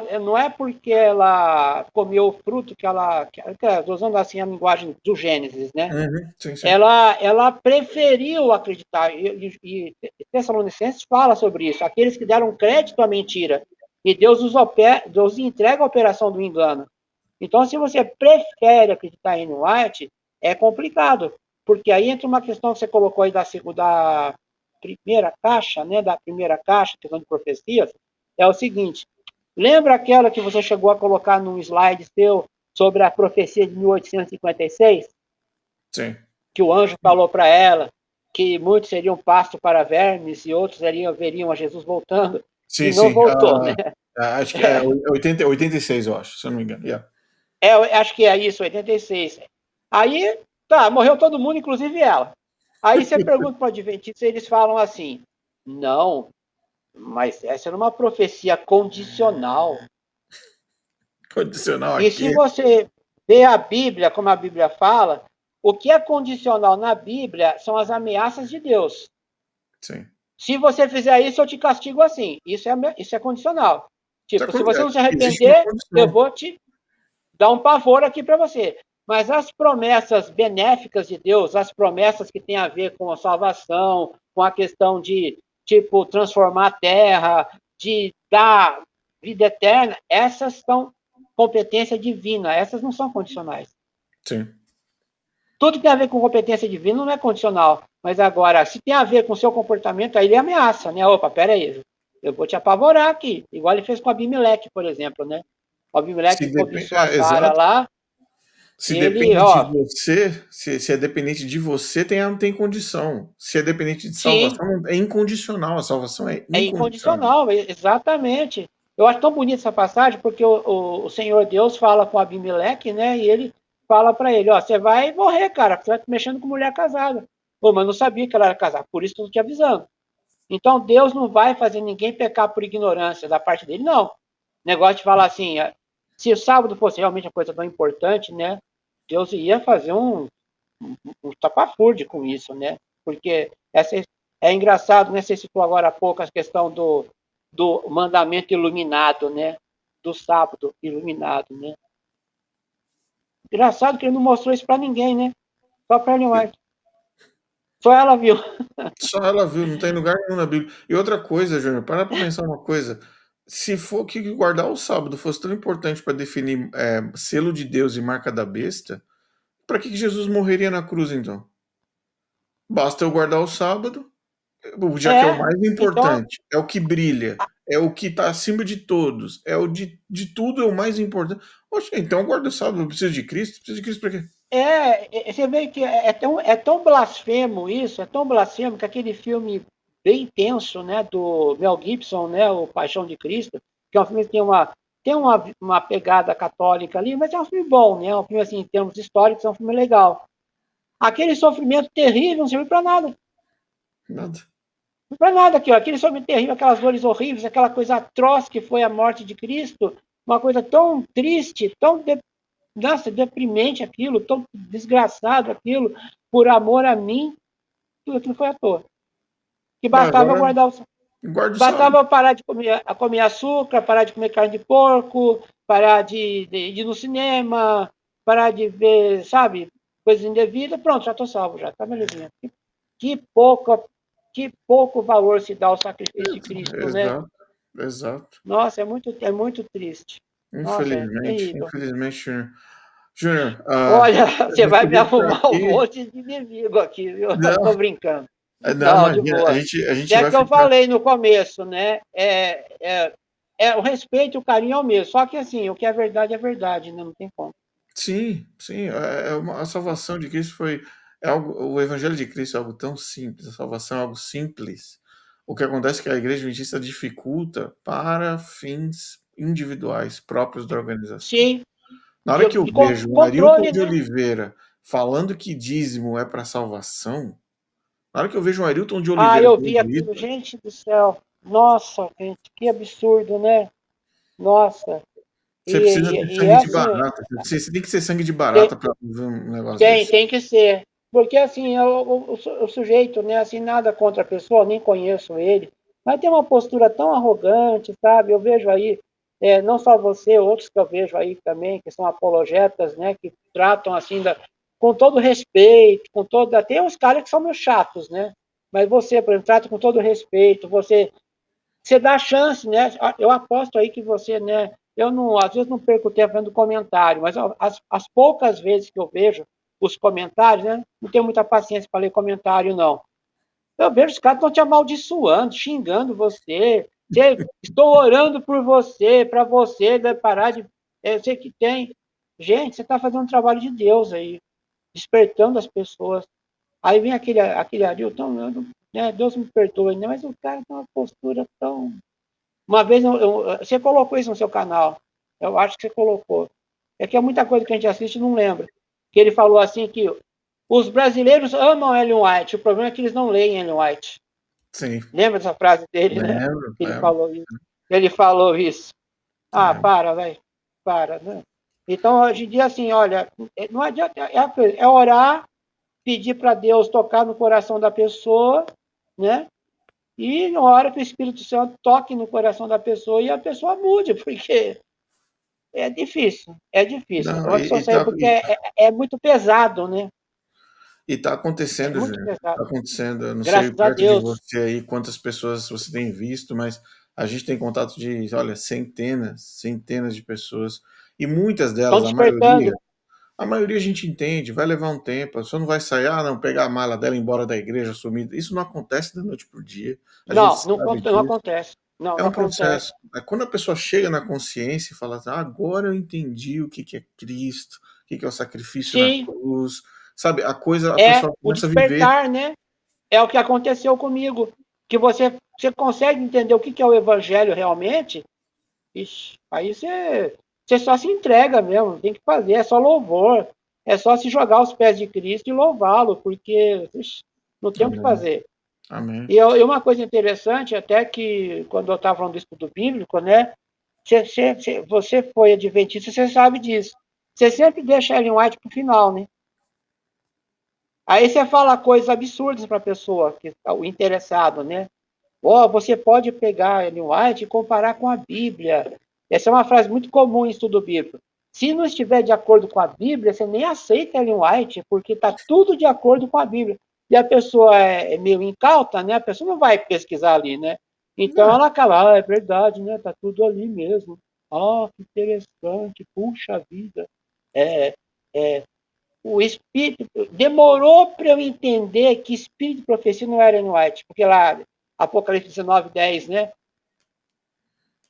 comeu o fruto estou usando assim a linguagem do Gênesis, né? Uhum, sim, sim. Ela preferiu acreditar e Tessalonicenses fala sobre isso. Aqueles que deram crédito à mentira e Deus entrega a operação do engano. Então, se você prefere acreditar em White, é complicado, porque aí entra uma questão que você colocou aí da primeira caixa, né? Da primeira caixa, questão de profecias, é o seguinte: lembra aquela que você chegou a colocar num slide seu sobre a profecia de 1856? Sim. Que o anjo falou para ela que muitos seriam pasto para vermes e outros veriam a Jesus voltando, Sim, e não sim. voltou, né? Acho que é 86, eu acho, se eu não me engano. Yeah. Eu acho que é isso, 86. Aí, tá, morreu todo mundo, inclusive ela. Aí você pergunta para o Adventista, eles falam assim: não, mas essa era uma profecia condicional. Condicional E se aqui. você vê a Bíblia, como a Bíblia fala, o que é condicional na Bíblia são as ameaças de Deus. Sim. Se você fizer isso, eu te castigo assim. Isso é condicional. Tipo, se você não se Existe uma arrepender, eu condição. vou te dar um pavor aqui para você. Mas as promessas benéficas de Deus, as promessas que têm a ver com a salvação, com a questão de, tipo, transformar a terra, de dar vida eterna, essas são competência divina, essas não são condicionais. Sim. Tudo que tem a ver com competência divina não é condicional. Mas agora, se tem a ver com o seu comportamento, aí ele ameaça, né? Opa, peraí, eu vou te apavorar aqui. Igual ele fez com Abimeleque, por exemplo, né? O Abimeleque cobiçou a Sara Exato. lá, Se e ele, depende de ó, você, se é dependente de você, tem condição. Se é dependente de sim, salvação, é incondicional. A salvação é é incondicional. incondicional, exatamente. Eu acho tão bonita essa passagem, porque o Senhor Deus fala com Abimeleque, né? E ele fala para ele, ó, você vai morrer, cara, você vai mexendo com mulher casada. Pô, mas eu não sabia que ela era casada, por isso estou te avisando. Então, Deus não vai fazer ninguém pecar por ignorância da parte dele, não. O negócio de falar assim, se o sábado fosse realmente uma coisa tão importante, né? Deus ia fazer um tapafúrdio com isso, né? Porque é engraçado, né? Você citou agora há pouco a questão do mandamento iluminado, né? Do sábado iluminado, né? Engraçado que ele não mostrou isso para ninguém, né? Só para Ellen White. Só ela viu. Só ela viu, não tem lugar nenhum na Bíblia. E outra coisa, Júnior, para pra pensar uma coisa. Se for que guardar o sábado fosse tão importante para definir selo de Deus e marca da besta, para que Jesus morreria na cruz então? Basta eu guardar o sábado, já que é o mais Então, importante, é o que brilha, é o que está acima de todos, é o de tudo é o mais importante. Poxa, então eu guardo o sábado, eu preciso de Cristo? Preciso de Cristo para quê? você vê que é tão blasfemo isso, é tão blasfemo que aquele filme bem tenso, né, do Mel Gibson, né, o Paixão de Cristo, que é um filme que tem uma pegada católica ali, mas é um filme bom, né, é um filme assim, em termos históricos, é um filme legal. Aquele sofrimento terrível não serve para nada. Nada. Não para nada aqui, ó. Aquele sofrimento terrível, aquelas dores horríveis, aquela coisa atroz que foi a morte de Cristo, uma coisa tão triste, nossa, deprimente aquilo, tão desgraçado aquilo, por amor a mim, tudo aquilo foi à toa. Que Mas bastava eu agora guardar o. guardo o sábado. Bastava eu parar de comer açúcar, parar de comer carne de porco, parar de ir no cinema, parar de ver, sabe, coisas indevidas, pronto, já estou salvo, já, tá belezinha. Que, pouco, que pouco valor se dá ao sacrifício de Cristo, né? Exato, exato. Nossa, é muito triste. Nossa, é Infelizmente, terrível. infelizmente, Júnior. Júnior, Olha, a você vai gente me podia ficar arrumar um aqui. monte de inimigo aqui, viu? Não, Tô brincando. não, Não, de imagina, boa. a gente É vai que eu ficar. falei no começo, né? O respeito e o carinho é o mesmo. Só que assim, o que é verdade, né? Não tem como. Sim, sim, a salvação de Cristo foi algo, o evangelho de Cristo é algo tão simples, a salvação é algo simples. O que acontece é que a igreja adventista dificulta para fins individuais próprios da organização. Sim, Na hora que eu de vejo o Arilton controle, de né? Oliveira falando que dízimo é para salvação, na hora que eu vejo o Arilton de Ah, Oliveira eu vi falando aquilo, isso, gente do céu. Nossa, gente, que absurdo, né? Nossa. você precisa ter E é sangue de assim, barata, você tem que ser sangue de tem, barata para ver um negócio tem, desse. tem que ser. Porque assim, o sujeito, né, assim, nada contra a pessoa, nem conheço ele, mas tem uma postura tão arrogante, sabe? Eu vejo aí, não só você, outros que eu vejo aí também, que são apologetas, né, que tratam assim, com todo respeito, com toda. Tem uns caras que são meio chatos, né? Mas você, por exemplo, trata com todo respeito, você dá chance, né? Eu aposto aí que você, né? Eu não, às vezes não perco tempo vendo comentário, mas as poucas vezes que eu vejo os comentários, né? Não tenho muita paciência para ler comentário, não. Eu vejo os caras estão te amaldiçoando, xingando você. Estou orando por você, para você né, parar de. Eu sei que tem. Gente, você está fazendo um trabalho de Deus aí, despertando as pessoas. Aí vem aquele Arilton, né, Deus me perdoe, né, mas o cara tem uma postura tão. Uma vez você colocou isso no seu canal. Eu acho que você colocou. É que é muita coisa que a gente assiste e não lembra. Que ele falou assim que os brasileiros amam Ellen White, o problema é que eles não leem Ellen White. Sim, Lembra dessa frase dele, né? lembro, Ele lembro. falou isso. Ele falou isso. Ah, É. para, vai. Para, né? Então, hoje em dia, assim, olha, não adianta. É orar, pedir para Deus tocar no coração da pessoa, né? E na hora que o Espírito Santo toque no coração da pessoa e a pessoa mude, porque é difícil, é difícil. Não, Uma pessoa sair, porque é muito pesado, né? e tá É acontecendo, muito Júnior. pesado. Tá acontecendo. Eu não sei Graças a perto de Deus. você aí quantas pessoas você tem visto, mas a gente tem contato de, olha, centenas, centenas de pessoas. E muitas Estão delas, despertando. a maioria a gente entende, vai levar um tempo. A pessoa não vai sair, não, pegar a mala dela e ir embora da igreja, sumir. Isso não acontece da noite pro dia. A gente Não, não, sabe não disso. acontece. Não, É não um acontece. processo. É quando a pessoa chega na consciência e fala assim, agora eu entendi o que que é Cristo, o que que é o sacrifício na Sim, cruz, sabe? A coisa, a é pessoa o começa a viver. despertar, né? É o que aconteceu comigo. Que você consegue entender o que é o evangelho realmente, ixi, aí você só se entrega mesmo, não tem que fazer, é só louvor. É só se jogar aos pés de Cristo e louvá-lo, porque ixi, não tem o que Amém. fazer. Amém. E uma coisa interessante, até que quando eu estava falando do estudo bíblico, né? Você foi adventista, você sabe disso. Você sempre deixa a Ellen White para o final, né? Aí você fala coisas absurdas para a pessoa, o interessado, né? Você pode pegar Ellen White e comparar com a Bíblia. Essa é uma frase muito comum em estudo bíblico. Se não estiver de acordo com a Bíblia, você nem aceita Ellen White, porque está tudo de acordo com a Bíblia. E a pessoa é meio incauta, né? A pessoa não vai pesquisar ali, né? Então ela acaba, é verdade, né? Tá tudo ali mesmo. Que interessante, puxa vida. É, é, o espírito demorou para eu entender que espírito de profecia não era Ellen White, porque lá Apocalipse 19:10, né?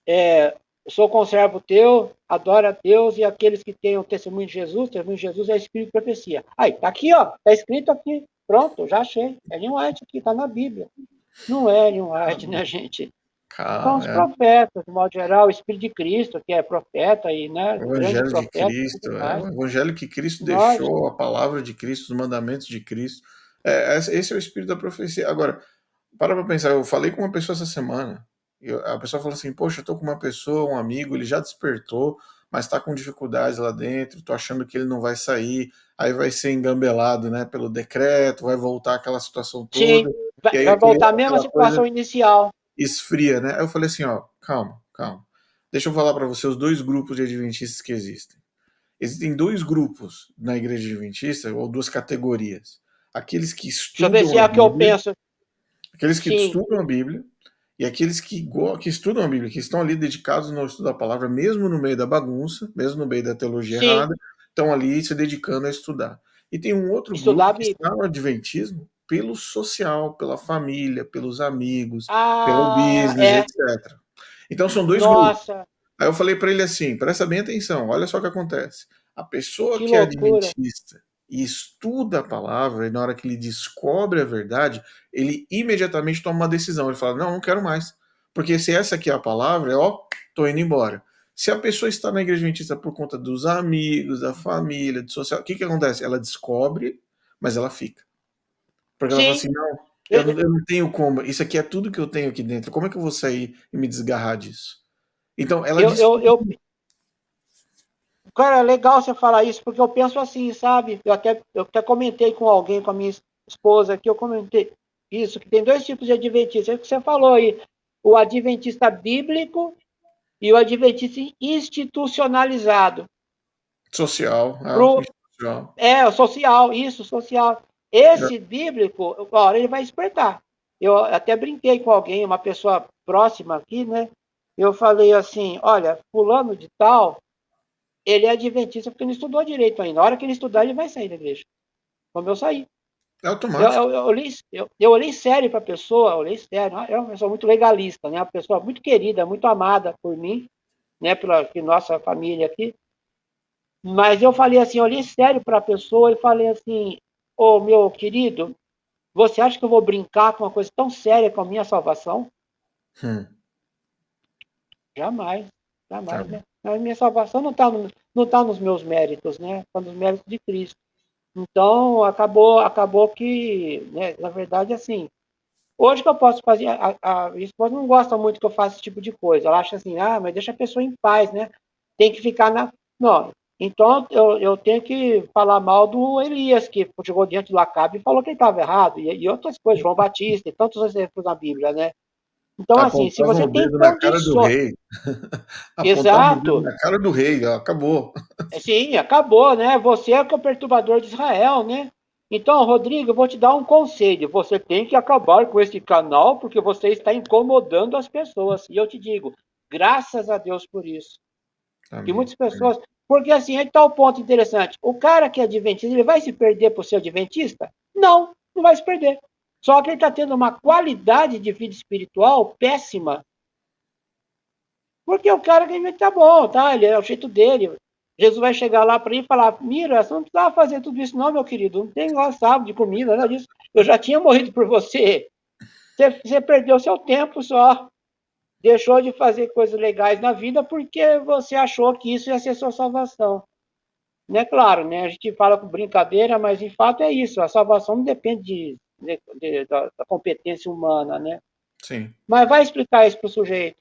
Eu sou conservo teu, adora a Deus e aqueles que têm o testemunho de Jesus é espírito de profecia. Aí, tá aqui, ó, tá escrito aqui. Pronto, já achei. É Ellen White aqui, tá na Bíblia. Não é Ellen White, né, gente? São os profetas, de modo geral, o Espírito de Cristo, que é profeta e, né, grande Evangelho de profeta, Cristo, tudo é mais. o evangelho que Cristo Nós, deixou, a palavra de Cristo, os mandamentos de Cristo. Esse é o espírito da profecia. Agora, para pensar, eu falei com uma pessoa essa semana, a pessoa falou assim, poxa, eu tô com uma pessoa, um amigo, ele já despertou, mas tá com dificuldades lá dentro, tô achando que ele não vai sair, aí vai ser engambelado, né, pelo decreto, vai voltar aquela situação sim, toda, e aí vai voltar a mesma aquela coisa situação inicial. esfria, né? Aí eu falei assim, ó, calma, calma. Deixa eu falar para você os dois grupos de adventistas que existem. Existem dois grupos na igreja adventista, ou duas categorias. Aqueles que Deixa eu ver se estudam é a o que eu Bíblia, penso. aqueles que Sim, estudam a Bíblia, e aqueles que estudam a Bíblia, que estão ali dedicados no estudo da palavra, mesmo no meio da bagunça, mesmo no meio da teologia sim, errada, estão ali se dedicando a estudar. E tem um outro estudar grupo a que Bíblia. está no adventismo pelo social, pela família, pelos amigos, pelo Ah, business, é. etc. Então são dois grupos. Nossa, Aí eu falei para ele assim: presta bem atenção, olha só o que acontece. A pessoa que que é loucura. adventista e estuda a palavra, e na hora que ele descobre a verdade, ele imediatamente toma uma decisão. Ele fala: não, não quero mais. Porque se essa aqui é a palavra, tô indo embora. Se a pessoa está na igreja adventista por conta dos amigos, da família, do social, o que acontece? Ela descobre, mas ela fica. Porque ela fala Sim, assim: não, eu, eu não tenho como, isso aqui é tudo que eu tenho aqui dentro. Como é que eu vou sair e me desgarrar disso? Então, ela eu, eu, eu, descobre. cara, é legal você falar isso, porque eu penso assim, sabe? Eu até comentei com alguém, com a minha esposa aqui, eu comentei isso, que tem dois tipos de adventistas, é o que você falou aí, o adventista bíblico e o adventista institucionalizado. Social, Pro, institucional. o social, isso, social. Esse bíblico, uma hora ele vai despertar. Eu até brinquei com alguém, uma pessoa próxima aqui, né? Eu falei assim, olha, fulano de tal, ele é adventista porque não estudou direito ainda. Na hora que ele estudar, ele vai sair da igreja. Como eu saí. É Eu, automático. eu, eu, olhei, eu olhei sério para a pessoa, olhei sério. É uma pessoa muito legalista, né? Uma pessoa muito querida, muito amada por mim, né? Pela nossa família aqui. Mas eu falei assim, eu olhei sério para a pessoa e falei assim, ô meu querido, você acha que eu vou brincar com uma coisa tão séria como a minha salvação? Hum, Jamais, tá. jamais, né? A minha salvação não tá nos meus méritos, né? Está nos méritos de Cristo. Então, acabou que, né, na verdade, assim, hoje que eu posso fazer, a minha esposa não gosta muito que eu faça esse tipo de coisa. Ela acha assim, mas deixa a pessoa em paz, né? Tem que ficar na. Não. Então, eu tenho que falar mal do Elias, que chegou diante do Acabe e falou que ele estava errado, e outras coisas, João Batista, e tantos exemplos na Bíblia, né? Então, assim, se Apontavam você o tem dedo na cara do condições. rei. Apontavam o dedo Exato. na cara do rei, ó, acabou. Sim, acabou, né? Você é que é o perturbador de Israel, né? Então, Rodrigo, eu vou te dar um conselho. Você tem que acabar com esse canal porque você está incomodando as pessoas. E eu te digo, graças a Deus por isso. Que Amém. muitas pessoas. Porque assim, aí está o ponto interessante. O cara que é adventista, ele vai se perder por ser adventista? Não, não vai se perder. Só que ele está tendo uma qualidade de vida espiritual péssima. Porque o cara que tá bom, tá? Ele é o jeito dele. Jesus vai chegar lá para ele e falar: Mira, você não precisava fazer tudo isso, não, meu querido. Não tem lá sábado de comida, nada disso. Eu já tinha morrido por você. Você perdeu seu tempo só. Deixou de fazer coisas legais na vida porque você achou que isso ia ser sua salvação. Né? Claro, né? A gente fala com brincadeira, mas de fato é isso. A salvação não depende da competência humana, né? Sim. Mas vai explicar isso para o sujeito.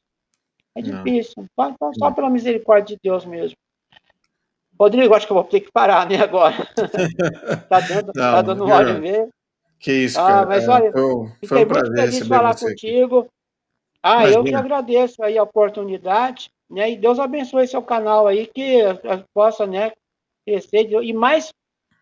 É Não. difícil. Só pela misericórdia de Deus mesmo. Rodrigo, acho que eu vou ter que parar, né, agora. Tá Não, dando 1 hora e meia. que isso, cara. Mas olha, Foi fiquei um muito prazer feliz de receber falar você aqui. contigo. Eu que Imagina, agradeço aí a oportunidade, né? E Deus abençoe seu canal aí, que possa, né, crescer. E mais,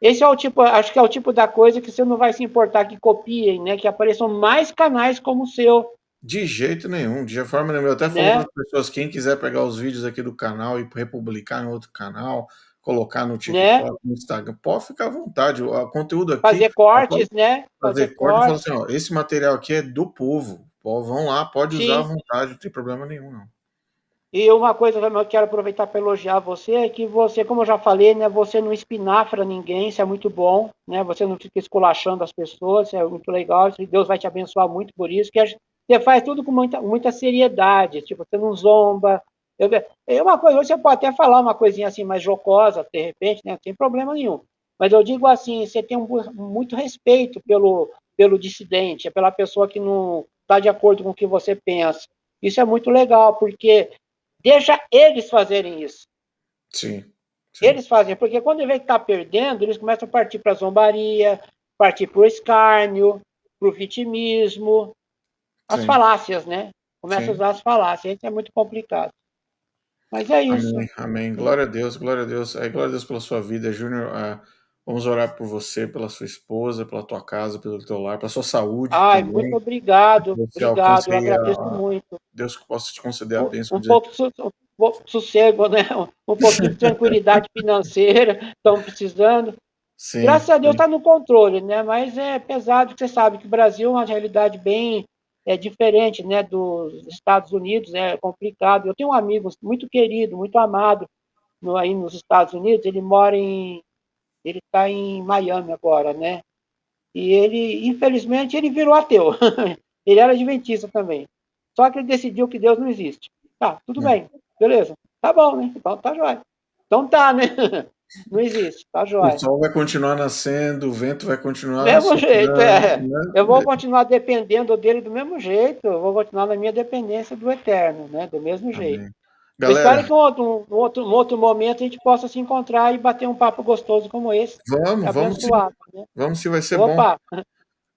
esse é o tipo, acho que é o tipo da coisa que você não vai se importar que copiem, né? Que apareçam mais canais como o seu, de jeito nenhum, de forma nenhuma. Eu até falo para né? as pessoas, quem quiser pegar os vídeos aqui do canal e republicar em outro canal, colocar no Né? TikTok, no Instagram, pode ficar à vontade. O conteúdo aqui, Fazer eu falo, cortes, né? Fazer fazer corte, eu falo cortes. assim, ó, esse material aqui é do povo. Pô, vão lá, pode usar à Sim. vontade, não tem problema nenhum, não. E uma coisa também eu quero aproveitar para elogiar você é que você, como eu já falei, né, você não espinafra ninguém, isso é muito bom, né? Você não fica esculachando as pessoas, isso é muito legal, e Deus vai te abençoar muito por isso, que você faz tudo com muita seriedade, tipo, você não zomba. Uma coisa, você pode até falar uma coisinha assim mais jocosa, de repente, né? Não tem problema nenhum. Mas eu digo assim, você tem muito respeito pelo dissidente, pela pessoa que não está de acordo com o que você pensa. Isso é muito legal, porque deixa eles fazerem isso. Sim, sim, Eles fazem, porque quando ele vê que está perdendo, eles começam a partir para a zombaria, partir para o escárnio, para o vitimismo, as sim, falácias, né? Começa a sim. usar as falácias, isso é muito complicado. Mas é isso. Amém, amém. Glória a Deus, glória a Deus. Glória a Deus pela sua vida, Júnior. Vamos orar por você, pela sua esposa, pela tua casa, pelo teu lar, pela sua saúde Ai, muito também. obrigado, Que você alcance obrigado, eu aí agradeço muito. Deus que possa te conceder a bênção Um de pouco sossego, né? Um pouquinho de tranquilidade financeira, estão precisando. sim, Graças a Deus sim, está no controle, né? Mas é pesado, que você sabe que o Brasil é uma realidade bem diferente, né, dos Estados Unidos, é complicado. Eu tenho um amigo muito querido, muito amado aí nos Estados Unidos. Ele está em Miami agora, né? E ele, infelizmente, ele virou ateu. Ele era adventista também. Só que ele decidiu que Deus não existe. Tá, tudo é. bem, beleza. Tá bom, né? Então tá jóia. Então tá, né? Não existe, tá O jóia. sol vai continuar nascendo, o vento vai continuar Mesmo jeito, soprando, é. Eu vou né? continuar dependendo dele do mesmo jeito, eu vou continuar na minha dependência do Eterno, né? Do mesmo jeito. Amém. Eu espero Galera, que um outro momento a gente possa se encontrar e bater um papo gostoso como esse, vamos sim, abençoado, né? vamos sim, vai ser bom. Opa,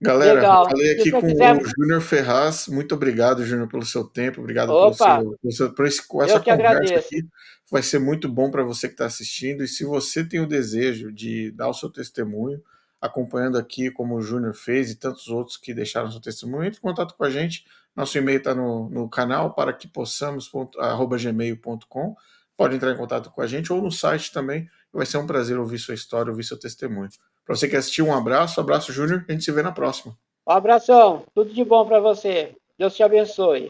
Galera, eu legal. falei Se aqui você com quiser, o Júnior Ferraz. Muito obrigado, Júnior, pelo seu tempo. Obrigado opa, por essa eu que conversa agradeço. aqui. Vai ser muito bom para você que está assistindo. E se você tem o desejo de dar o seu testemunho, acompanhando aqui como o Júnior fez e tantos outros que deixaram seu testemunho, entre em contato com a gente. Nosso e-mail está no canal para que possamos, @gmail.com. Pode entrar em contato com a gente ou no site também. Vai ser um prazer ouvir sua história, ouvir seu testemunho. Para você que assistiu, um abraço, Júnior. A gente se vê na próxima. Um abração, tudo de bom para você. Deus te abençoe.